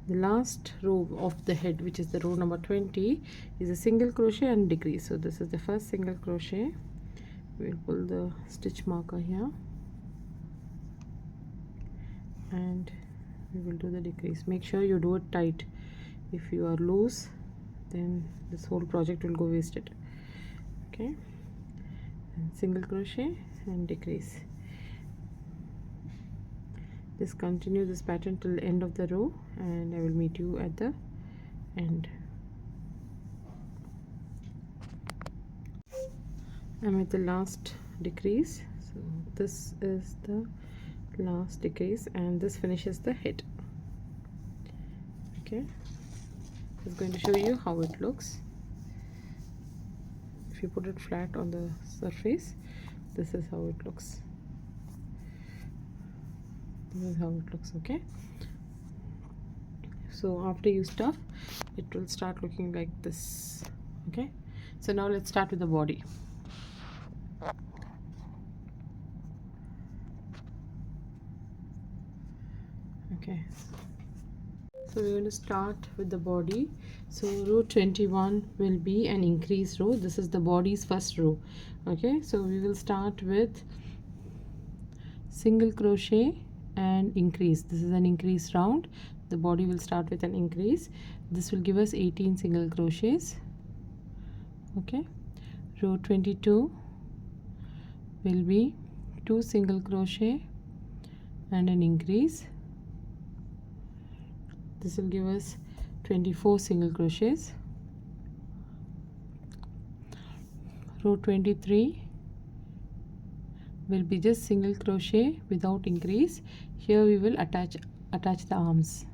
The last row of the head, which is the row number 20, is a single crochet and decrease. So this is the first single crochet. We'll pull the stitch marker here and we will do the decrease. Make sure you do it tight. If you are loose, then this whole project will go wasted. Okay, and single crochet and decrease. Just continue this pattern till the end of the row, and I will meet you at the end. I'm at the last decrease, so this is the last decrease, and this finishes the head. Okay, just going to show you how it looks. If you put it flat on the surface, this is how it looks. This is how it looks. Okay, so after you stuff, it will start looking like this. Okay, so now let's start with the body. Okay, so we're going to start with the body. So row 21 will be an increase row. This is the body's first row. Okay, so we will start with single crochet and increase. This is an increase round. The body will start with an increase. This will give us 18 single crochets. Okay, row 22 will be 2 single crochet and an increase. This will give us 24 single crochets. Row 23 will be just single crochet without increase. Here we will attach the arms,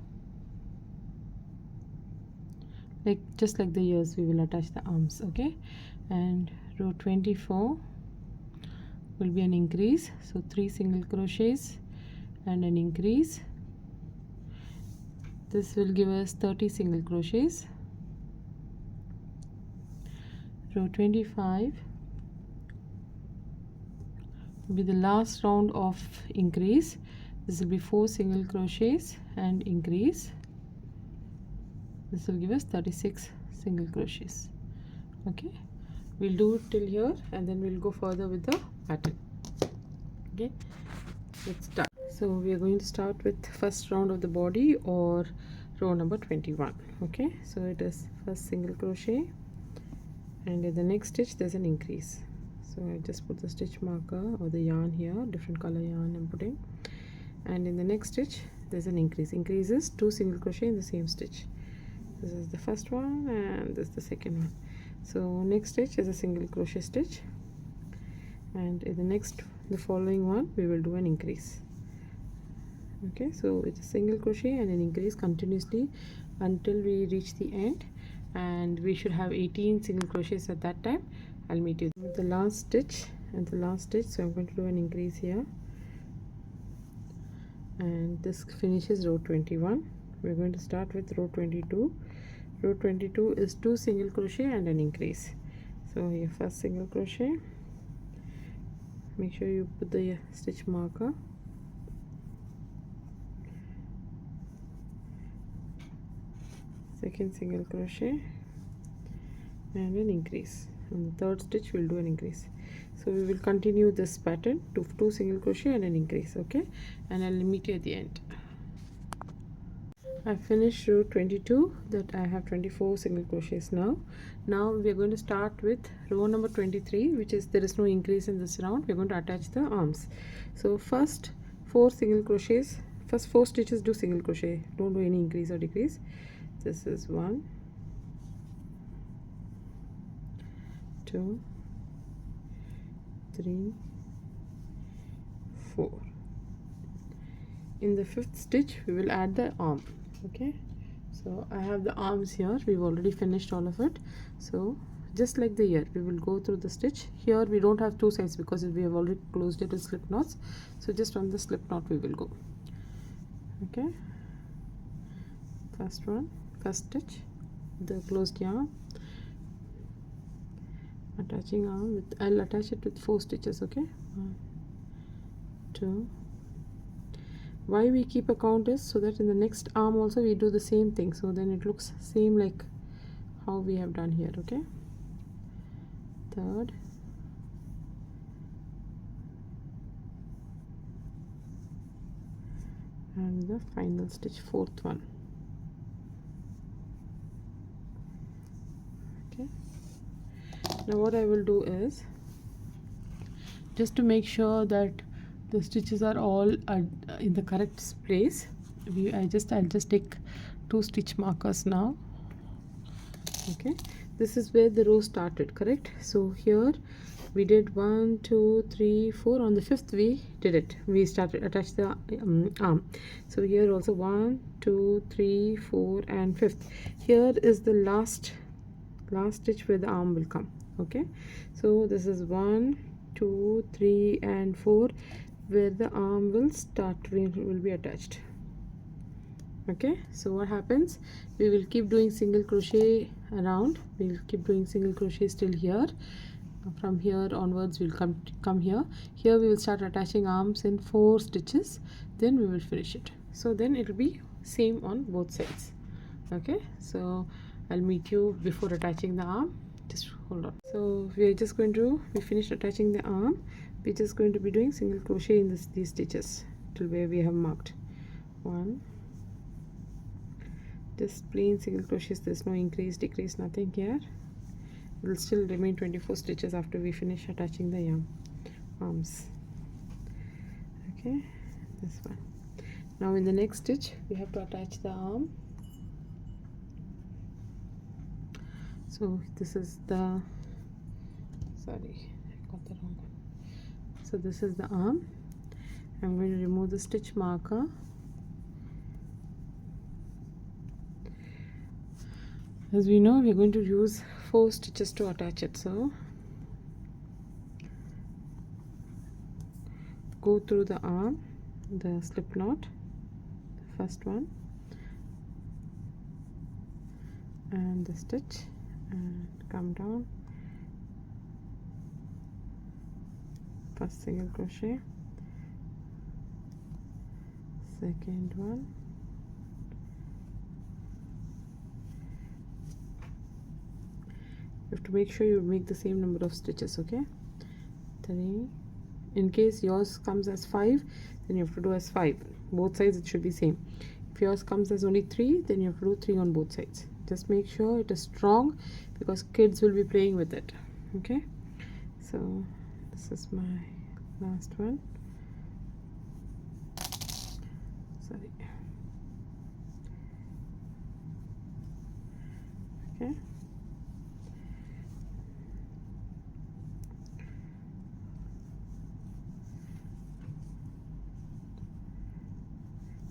like just like the ears, we will attach the arms. Okay, and row 24 will be an increase, so 3 single crochets and an increase. This will give us 30 single crochets. Row 25 will be the last round of increase. This will be 4 single crochets and increase. This will give us 36 single crochets. Okay, we'll do it till here and then we'll go further with the pattern. Okay, let's start. So we are going to start with first round of the body, or row number 21. Okay, so it is first single crochet, and in the next stitch there's an increase. So I just put the stitch marker or the yarn here, different color yarn I'm putting, and in the next stitch there's an increase. Increases 2 single crochet in the same stitch. This is the first one and this is the second one. So next stitch is a single crochet stitch, and in the following one we will do an increase. Okay, so it's a single crochet and an increase continuously until we reach the end, and we should have 18 single crochets at that time. I'll meet you with the last stitch and the last stitch. So I'm going to do an increase here, and this finishes row 21. We're going to start with row 22. Row 22 is 2 single crochet and an increase. So your first single crochet, make sure you put the stitch marker, second single crochet and an increase. On the third stitch we'll do an increase. So we will continue this pattern to 2 single crochet and an increase. Okay, and I'll meet you at the end. I finished row 22, that I have 24 single crochets now. Now we are going to start with row number 23, which is there is no increase in this round. We are going to attach the arms. So first 4 single crochets, first 4 stitches do single crochet, don't do any increase or decrease. This is 1, 2, 3, 4. In the 5th stitch we will add the arm. Okay, so I have the arms here. We've already finished all of it. So just like the ear, we will go through the stitch. Here we don't have 2 sides because we have already closed it with slip knots, so just on the slip knot we will go. Okay, first one, first stitch, the closed yarn, attaching arm with, I'll attach it with 4 stitches. Okay, 1, 2. Why we keep a count is so that in the next arm also we do the same thing, so then it looks same like how we have done here. Okay, third, and the final stitch, 4th one. Okay, now what I will do is, just to make sure that the stitches are all in the correct place, I'll just take 2 stitch markers now. Okay, this is where the row started, correct? So here we did 1, 2, 3, 4. On the 5th we did it, we started attach the arm. So here also 1, 2, 3, 4 and 5th. Here is the last stitch where the arm will come. Okay, so this is 1, 2, 3 and 4 where the arm will start, will be attached. Okay, so what happens, we will keep doing single crochet around, we will keep doing single crochet till here. From here onwards we'll come here. Here we will start attaching arms in 4 stitches, then we will finish it. So then it will be same on both sides. Okay, so I'll meet you before attaching the arm. Just hold on. So we finished attaching the arm. We're just going to be doing single crochet in these stitches till where we have marked. 1, just plain single crochets, there's no increase, decrease, nothing here. It will still remain 24 stitches after we finish attaching the arms. Okay, this one. Now in the next stitch we have to attach the arm. So this is the, sorry, I got the wrong one. So this is the arm. I'm going to remove the stitch marker. As we know, we're going to use 4 stitches to attach it, so go through the arm, the slip knot, the first one, and the stitch, and come down, first single crochet, second one, you have to make sure you make the same number of stitches. Okay, 3. In case yours comes as 5, then you have to do as 5. Both sides it should be same. If yours comes as only 3, then you have to do 3 on both sides. Just make sure it is strong because kids will be playing with it. Okay, so this is my last one. Sorry. Okay,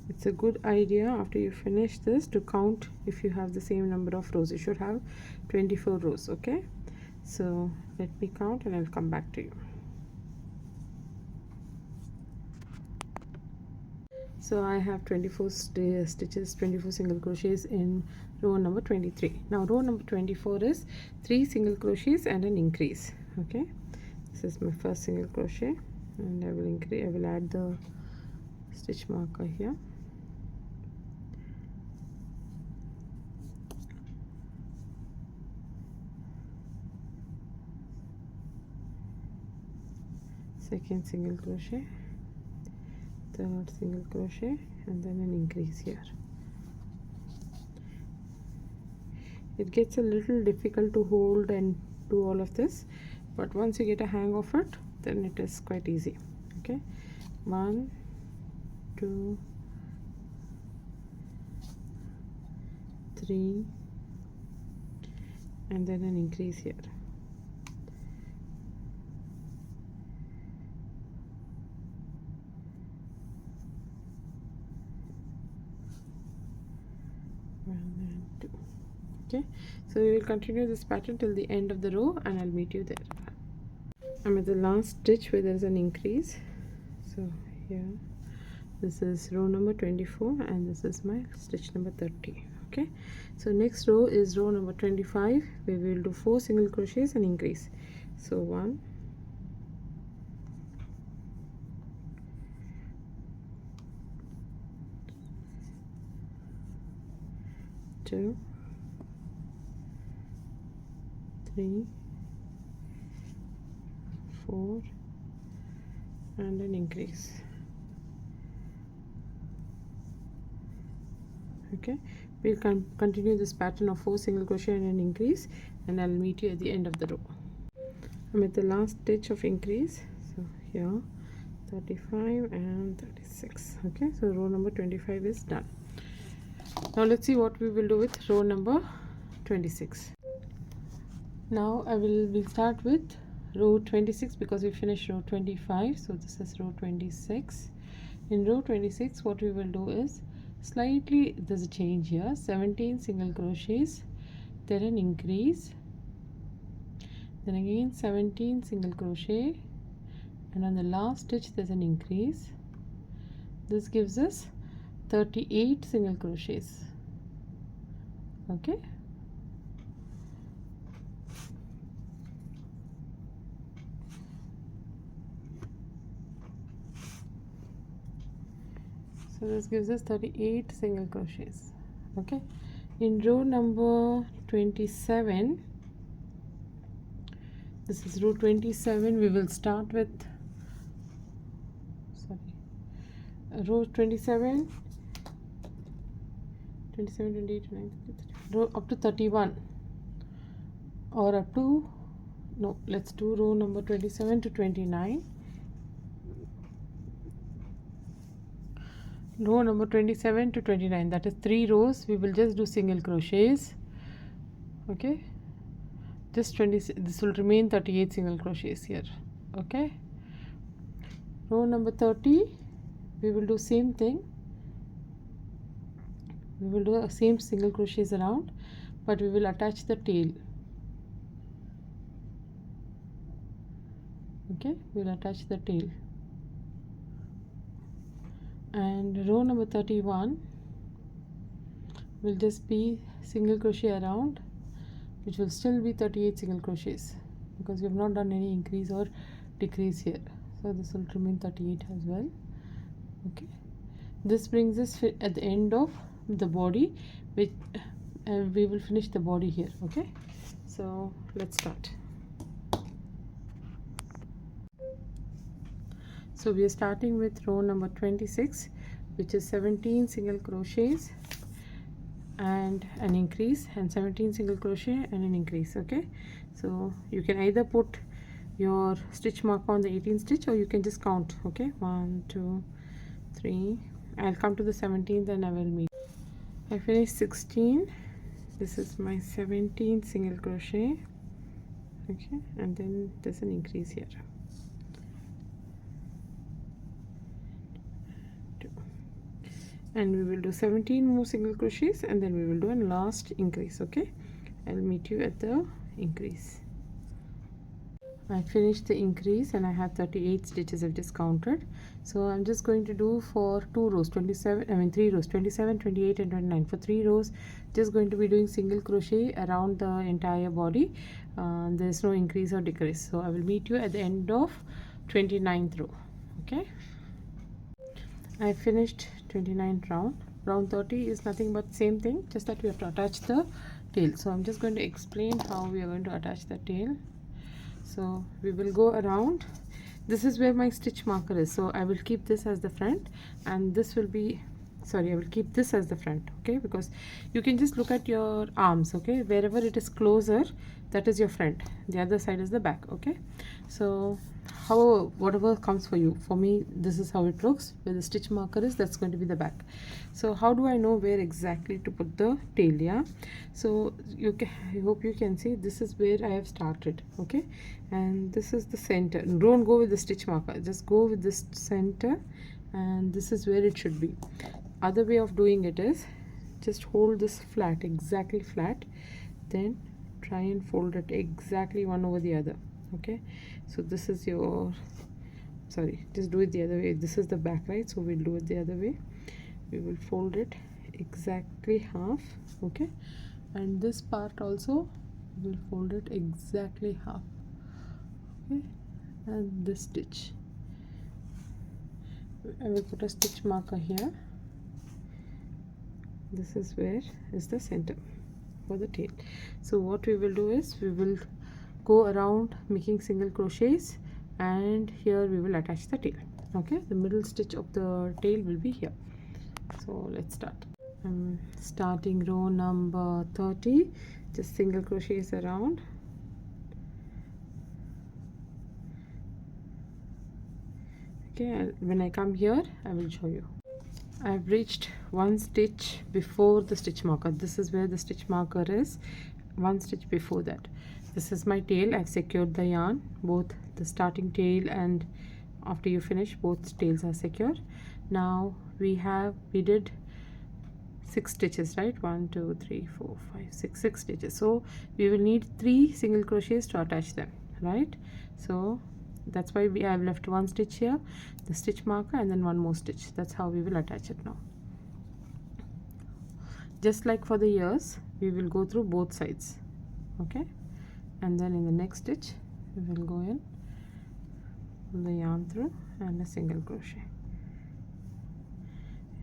it's a good idea after you finish this to count if you have the same number of rows. You should have 24 rows. Okay, so let me count and I'll come back to you. So I have 24 stitches, 24 single crochets in row number 23. Now row number 24 is 3 single crochets and an increase. Okay, this is my first single crochet, and I will add the stitch marker here. Second single crochet, third single crochet, and then an increase here. It gets a little difficult to hold and do all of this, but once you get a hang of it, then it is quite easy. Okay, 1 2 3, and then an increase here. And 2. Okay, so we will continue this pattern till the end of the row, and I'll meet you there. I'm at the last stitch where there is an increase. So here, this is row number 24, and this is my stitch number 30. Okay, so next row is row number 25, where we will do 4 single crochets and increase. So 1 2 3 4 and an increase. Okay, we'll continue this pattern of 4 single crochet and an increase, and I'll meet you at the end of the row. I'm at the last stitch of increase, so here 35 and 36. Okay, so row number 25 is done. Now let's see what we will do with row number 26. Now we'll start with row 26 because we finished row 25, so this is row 26. In row 26, what we will do is slightly, there's a change here, 17 single crochets, then an increase, then again 17 single crochet, and on the last stitch there's an increase. This gives us 38 single crochets. Okay, so this gives us 38 single crochets. Okay, in row number 27, this is row 27, we will start with row 27, 28, 29, 30, row up to 31, or up to, no, let's do row number 27 to 29. Row number 27 to 29, that is 3 rows. We will just do single crochets. Okay, just 20, this will remain 38 single crochets here. Okay, row number 30, we will do same thing. We will do the same single crochets around, but we will attach the tail. Okay, we'll attach the tail. And row number 31 will just be single crochet around, which will still be 38 single crochets because we have not done any increase or decrease here, so this will remain 38 as well. Okay, this brings us at the end of the body, which we will finish the body here. Okay, so let's start. So we are starting with row number 26, which is 17 single crochets and an increase, and 17 single crochet and an increase. Okay, so you can either put your stitch marker on the 18th stitch, or you can just count. Okay, 1 2 3, I'll come to the 17th and I will meet. I finished 16. This is my 17th single crochet. Okay, and then there's an increase here. And we will do 17 more single crochets, and then we will do a last increase. Okay, I'll meet you at the increase. I finished the increase and I have 38 stitches I've just counted. So I'm just going to do for 2 rows 3 rows 27, 28 and 29. For 3 rows, just going to be doing single crochet around the entire body. There's no increase or decrease. So I will meet you at the end of 29th row. Okay, I finished 29th round. Round 30 is nothing but same thing, just that we have to attach the tail. So I'm just going to explain how we are going to attach the tail. So we will go around. This is where my stitch marker is, so I will keep this as the front, and this will be sorry, I will keep this as the front, okay, because you can just look at your arms, okay, wherever it is closer, that is your front, the other side is the back, okay. So how, whatever comes for you, for me this is how it looks. Where the stitch marker is, that's going to be the back. So how do I know where exactly to put the tail? Yeah, so you can, I hope you can see, this is where I have started, okay, and this is the center. Don't go with the stitch marker, just go with this center, and this is where it should be. Other way of doing it is just hold this flat, exactly flat, then try and fold it exactly one over the other, okay. So this is your, sorry, just do it the other way. This is the back, right? So we'll do it the other way. We will fold it exactly half, okay, and this part also we'll fold it exactly half, okay. And this stitch, I will put a stitch marker here. This is where is the center for the tail. So what we will do is we will go around making single crochets, and here we will attach the tail, okay. The middle stitch of the tail will be here. So let's start. I'm starting row number 30, just single crochets around. Okay, and when I come here I will show you. I've reached one stitch before the stitch marker. This is where the stitch marker is, one stitch before that. This is my tail. I've secured the yarn, both the starting tail and after you finish, both tails are secure. Now we did 6 stitches, right? 1 2 3 4 5 6 stitches. So we will need 3 single crochets to attach them, right? So that's why we have left one stitch here, the stitch marker, and then one more stitch. That's how we will attach it now. Just like for the ears, we will go through both sides, okay, and then in the next stitch we will go in, pull the yarn through, and a single crochet.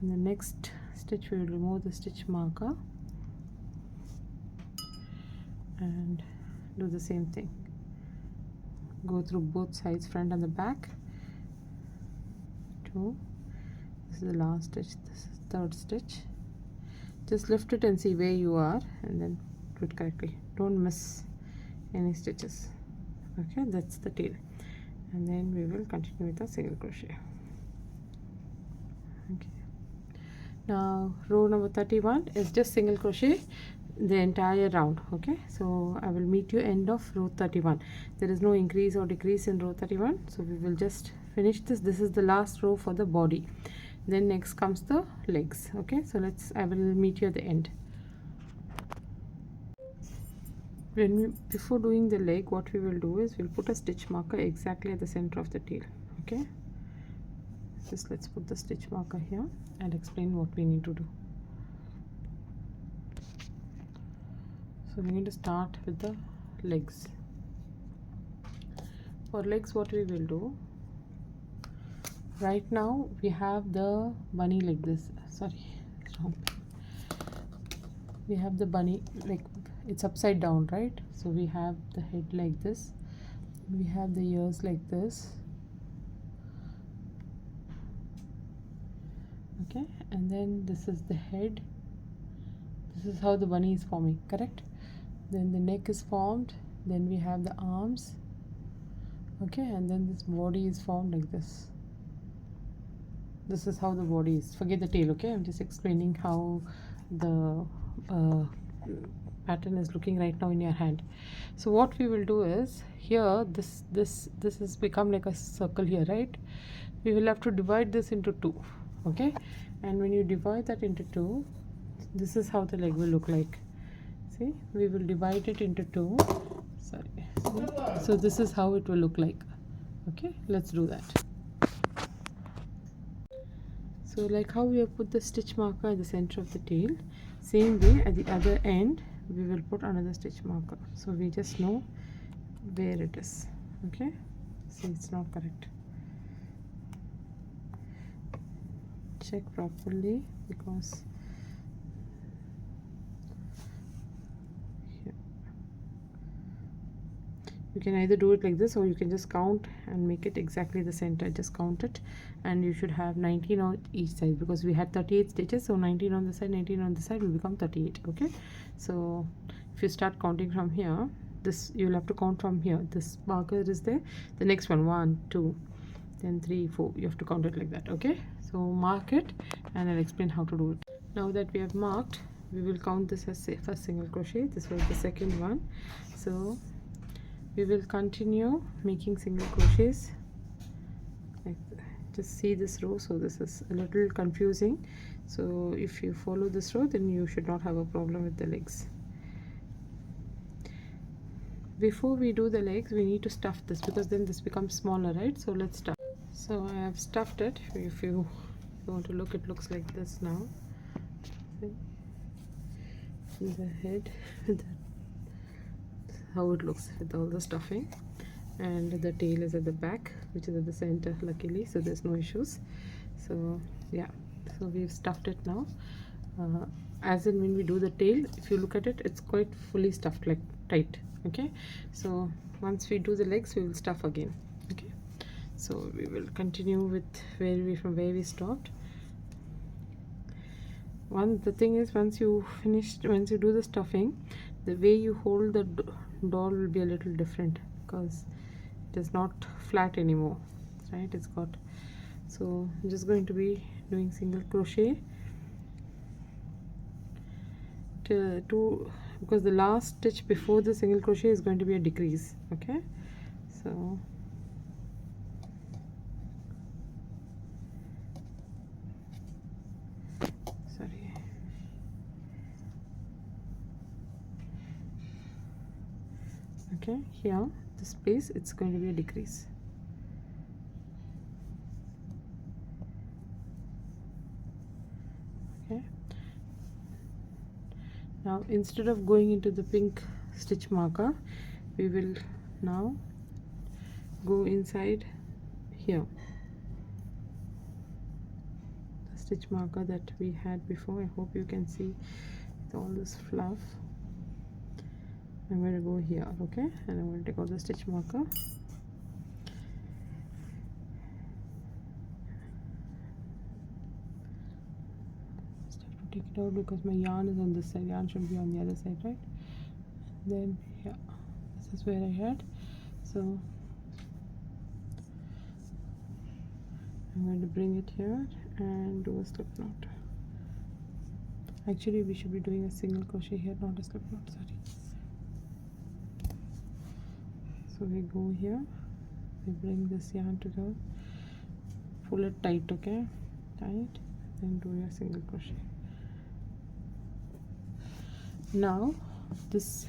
In the next stitch we will remove the stitch marker and do the same thing, go through both sides, front and the back. 2, this is the last stitch, this is third stitch. Just lift it and see where you are, and then do it correctly. Don't miss any stitches, okay. That's the tail, and then we will continue with a single crochet, okay. Now row number 31 is just single crochet the entire round, okay. So I will meet you end of row 31. There is no increase or decrease in row 31, so we will just finish this. This is the last row for the body, then next comes the legs, okay. So I will meet you at the end. Before doing the leg, what we will do is we'll put a stitch marker exactly at the center of the tail, okay. Just let's put the stitch marker here and explain what we need to do. So we need to start with the legs. For legs, what we will do, right now we have the bunny like this, sorry, wrong. We have the bunny like it's upside down, right? So we have the head like this, we have the ears like this, okay, and then this is the head. This is how the bunny is forming, correct? Then the neck is formed, then we have the arms, okay, and then this body is formed like this. This is how the body is. Forget the tail, okay. I'm just explaining how the pattern is looking right now in your hand. So what we will do is, here this has become like a circle here, right? We will have to divide this into 2, okay, and when you divide that into 2, this is how the leg will look like. See, we will divide it into 2, sorry. See? So this is how it will look like, okay. Let's do that. So like how we have put the stitch marker at the center of the tail, same way at the other end we will put another stitch marker, so we just know where it is, okay. See, it's not correct. Check properly, because You can either do it like this, or you can just count and make it exactly the center. Just count it, and you should have 19 on each side, because we had 38 stitches, so 19 on the side, 19 on the side will become 38. Okay, so if you start counting from here, this you'll have to count from here. This marker is there, the next one, 1 2 then 3 4, you have to count it like that. Okay, so mark it, and I'll explain how to do it. Now that we have marked, we will count this as first single crochet. This was the second one, so we will continue making single crochets like just see this row. So this is a little confusing, so if you follow this row, then you should not have a problem with the legs. Before we do the legs, we need to stuff this, because then this becomes smaller, right? So let's stuff. So I have stuffed it. If you want to look, it looks like this now. See? The head, how it looks with all the stuffing, and the tail is at the back, which is at the center, luckily, so there's no issues. So yeah, so we've stuffed it now. As in when we do the tail, if you look at it, it's quite fully stuffed, like tight. Okay, so once we do the legs, we will stuff again. Okay, so we will continue with from where we stopped. The thing is, once you do the stuffing, the way you hold the doll will be a little different, because it is not flat anymore, right? It's got, so I'm just going to be doing single crochet because the last stitch before the single crochet is going to be a decrease. Okay, so okay, here this place, it's going to be a decrease. Okay, now instead of going into the pink stitch marker, we will now go inside here, the stitch marker that we had before. I hope you can see with all this fluff. I'm going to go here, okay, and I'm going to take out the stitch marker. Just have to take it out, because my yarn is on this side. Yarn should be on the other side, right? Then yeah, this is where I had. So I'm going to bring it here and do a slip knot. Actually, we should be doing a single crochet here, not a slip knot, sorry. So we go here, we bring this yarn together, pull it tight, okay, tight, then do your single crochet. Now this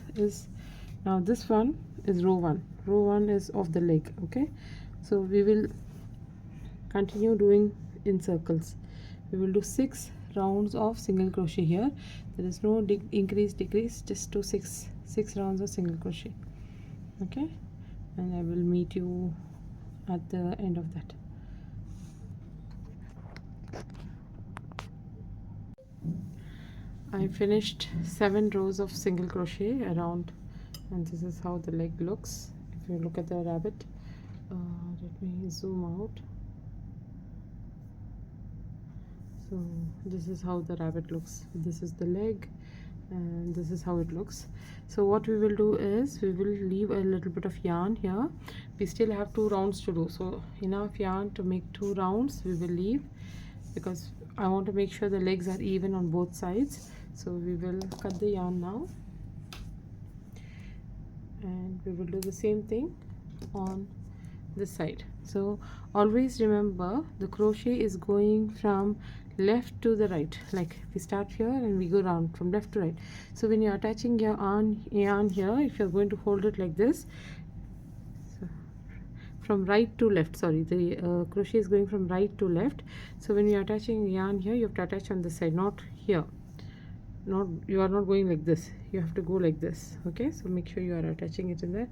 one is row 1. Row 1 is of the leg. Okay, so we will continue doing in circles. We will do 6 rounds of single crochet here. There is no increase, decrease, just do 6 rounds of single crochet. Okay, and I will meet you at the end of that. I finished 7 rows of single crochet around, and this is how the leg looks. If you look at the rabbit, let me zoom out. So this is how the rabbit looks. This is the leg, and this is how it looks. So what we will do is we will leave a little bit of yarn here. We still have 2 rounds to do, so enough yarn to make 2 rounds we will leave, because I want to make sure the legs are even on both sides. So we will cut the yarn now, and we will do the same thing on this side. So always remember, the crochet is going from left to the right. Like we start here and we go round from left to right. So when you're attaching your yarn here, if you're going to hold it like this, so from right to left, sorry, the crochet is going from right to left. So when you're attaching yarn here, you have to attach on this side, not here. You are not going like this, you have to go like this. Okay, so make sure you are attaching it in the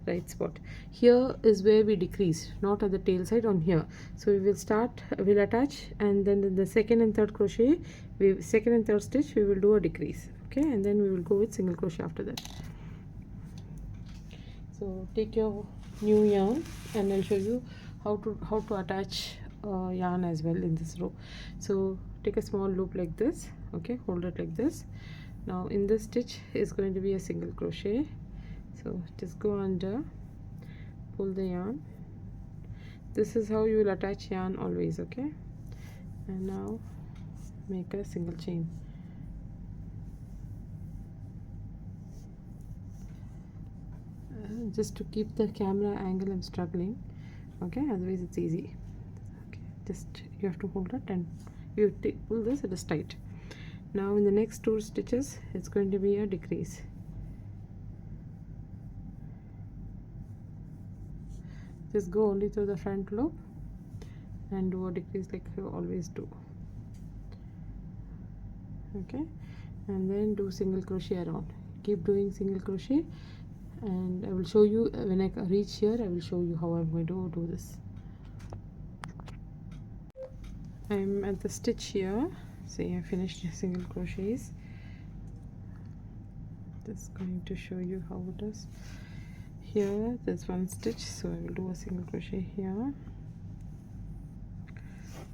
right spot. Here is where we decrease, not at the tail side, on here. So we will attach, and then in the second and third crochet, second and third stitch, we will do a decrease. Okay, and then we will go with single crochet after that. So take your new yarn and I'll show you how to attach yarn as well in this row. So take a small loop like this, okay, hold it like this. Now in this stitch is going to be a single crochet, so just go under, pull the yarn. This is how you will attach yarn always, okay? And now make a single chain. Just to keep the camera angle, I'm struggling, okay, otherwise it's easy. Okay, just you have to hold it and you pull this, it is tight. Now in the next 2 stitches it's going to be a decrease. Just go only through the front loop and do a decrease like you always do, okay, and then do single crochet around. Keep doing single crochet, and I will show you when I reach here. I will show you how I'm going to do this. I'm at the stitch here. See, I finished single crochets. Just going to show you how it is. Here there's 1 stitch, so I will do a single crochet here,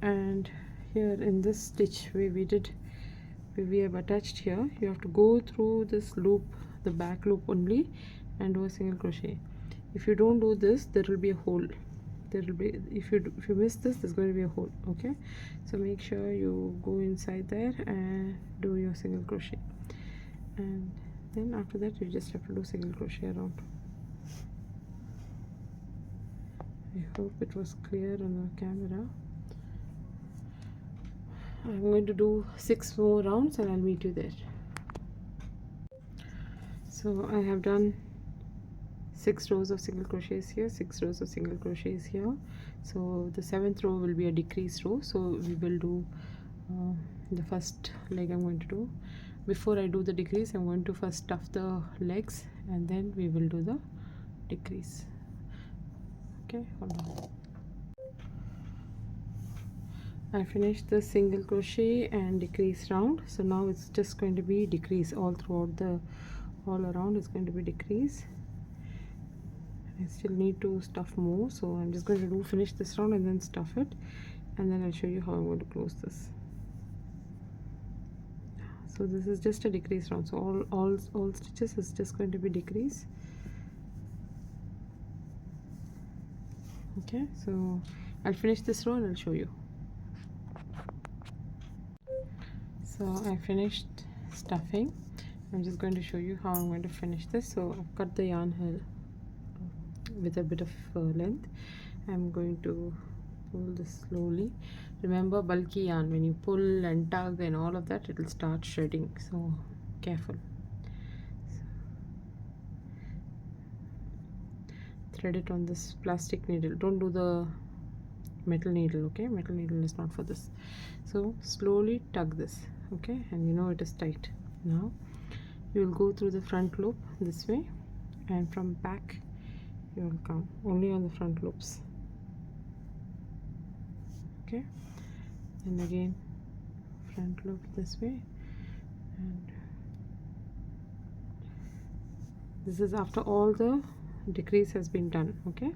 and here in this stitch where we have attached here, you have to go through this loop, the back loop only, and do a single crochet. If you don't do this, there will be a hole. There will be, if you miss this, there's going to be a hole, okay? So make sure you go inside there and do your single crochet, and then after that you just have to do single crochet around. I hope it was clear on the camera. I'm going to do 6 more rounds and I'll meet you there. So I have done 6 rows of single crochets here, 6 rows of single crochets here. So the 7th row will be a decrease row, so we will do the first leg. I'm going to do, before I do the decrease, I'm going to first stuff the legs and then we will do the decrease. Okay, hold on. I finished the single crochet and decrease round, so now it's just going to be decrease all throughout the, all around it's going to be decrease. I still need to stuff more, so I'm just going to finish this round and then stuff it, and then I'll show you how I'm going to close this. So this is just a decrease round, so all stitches is just going to be decrease. Okay, so I'll finish this row and I'll show you. So I finished stuffing. I'm just going to show you how I'm going to finish this. So I've cut the yarn here with a bit of length. I'm going to pull this slowly. Remember, bulky yarn, when you pull and tug and all of that, it will start shredding, so careful. Thread it on this plastic needle, don't do the metal needle, okay? Metal needle is not for this. So slowly tug this, okay, and you know it is tight. Now you will go through the front loop this way, and from back you will come only on the front loops, okay, and again front loop this way, and this is after all the decrease has been done, okay?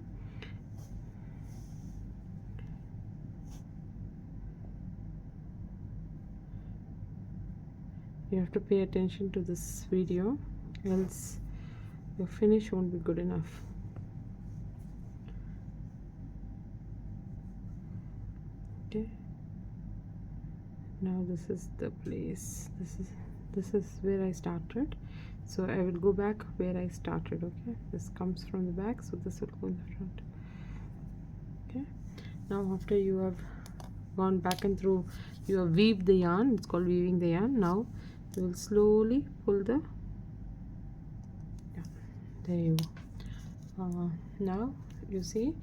You have to pay attention to this video, else your finish won't be good enough. Okay, now this is the place, this is where I started, so I will go back where I started, okay? This comes from the back, so this will go in the front. Okay, now after you have gone back and through, you have weaved the yarn, it's called weaving the yarn. Now you will slowly pull the, yeah, there you go. Now you see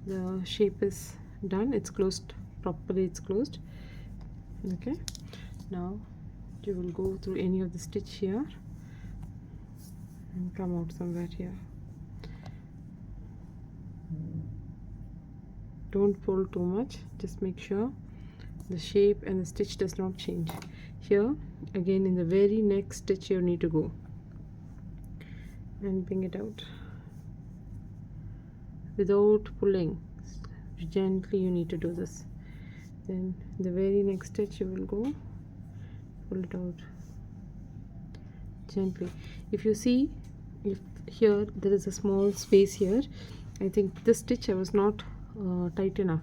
the shape is done, it's closed properly, it's closed. Okay, now you will go through any of the stitch here and come out somewhere here. Don't pull too much, just make sure the shape and the stitch does not change. Here again, in the very next stitch you need to go and bring it out. without pulling. Gently you need to do this. Then the very next stitch you will go, pull it out gently. If you see, if here there is a small space here, I think this stitch I was not tight enough,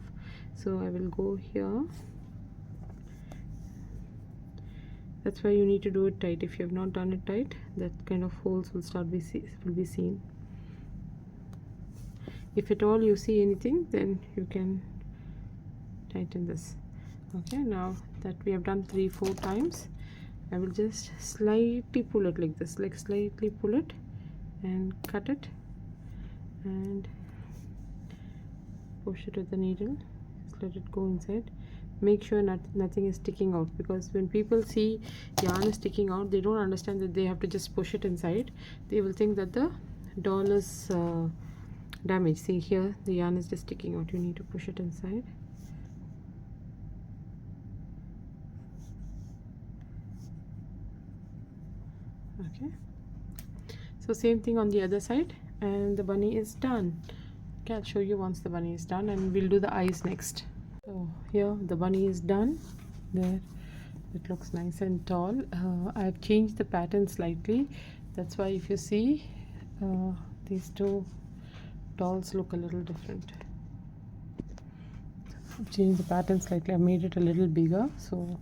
so I will go here. That's why you need to do it tight. If you have not done it tight, that kind of holes will be seen. If at all you see anything, then you can tighten this. Okay, now that we have done 3-4 times, I will just slightly pull it like this, like slightly pull it and cut it and push it with the needle. Just let it go inside. Make sure nothing is sticking out, because when people see yarn is sticking out, they don't understand that they have to just push it inside. They will think that the doll is damaged. See here, the yarn is just sticking out. You need to push it inside. Okay, so same thing on the other side, and the bunny is done. Okay, I'll show you once the bunny is done, and we'll do the eyes next. So here the bunny is done. There, it looks nice and tall. I have changed the pattern slightly. That's why if you see, these two dolls look a little different. I've changed the pattern slightly. I made it a little bigger, so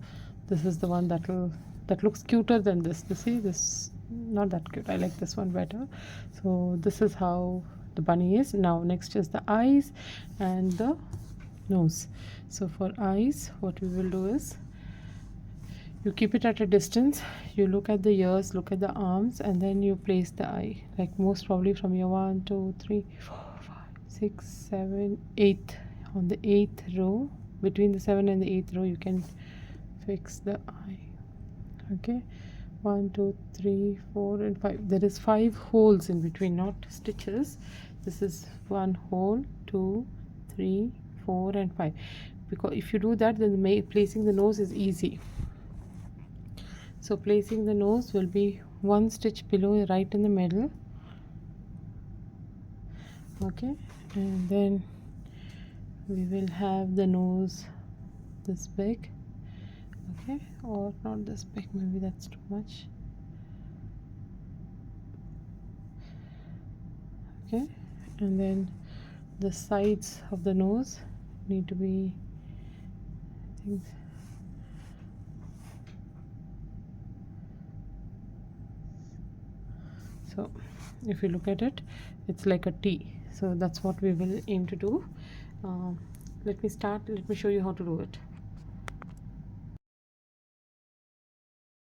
this is the one that looks cuter than this. You see, this not that cute. I like this one better. So this is how the bunny is. Now next is the eyes and the nose. So for eyes, what we will do is, you keep it at a distance, you look at the ears, look at the arms, and then you place the eye, like most probably from your 1 2 3 4 5 6 7 8, on the 8th row, between the 7 and the 8th row you can fix the eye. Okay, 1 2 3 4 and 5. There is 5 holes in between, not stitches. This is 1 hole, 2 3 4 and 5, because if you do that, then placing the nose is easy. So placing the nose will be 1 stitch below, right in the middle. Okay, and then we will have the nose this big. Okay, or not this big, maybe that's too much. Okay, and then the sides of the nose need to be, I think, so if you look at it, it's like a T. So that's what we will aim to do. Let me show you how to do it.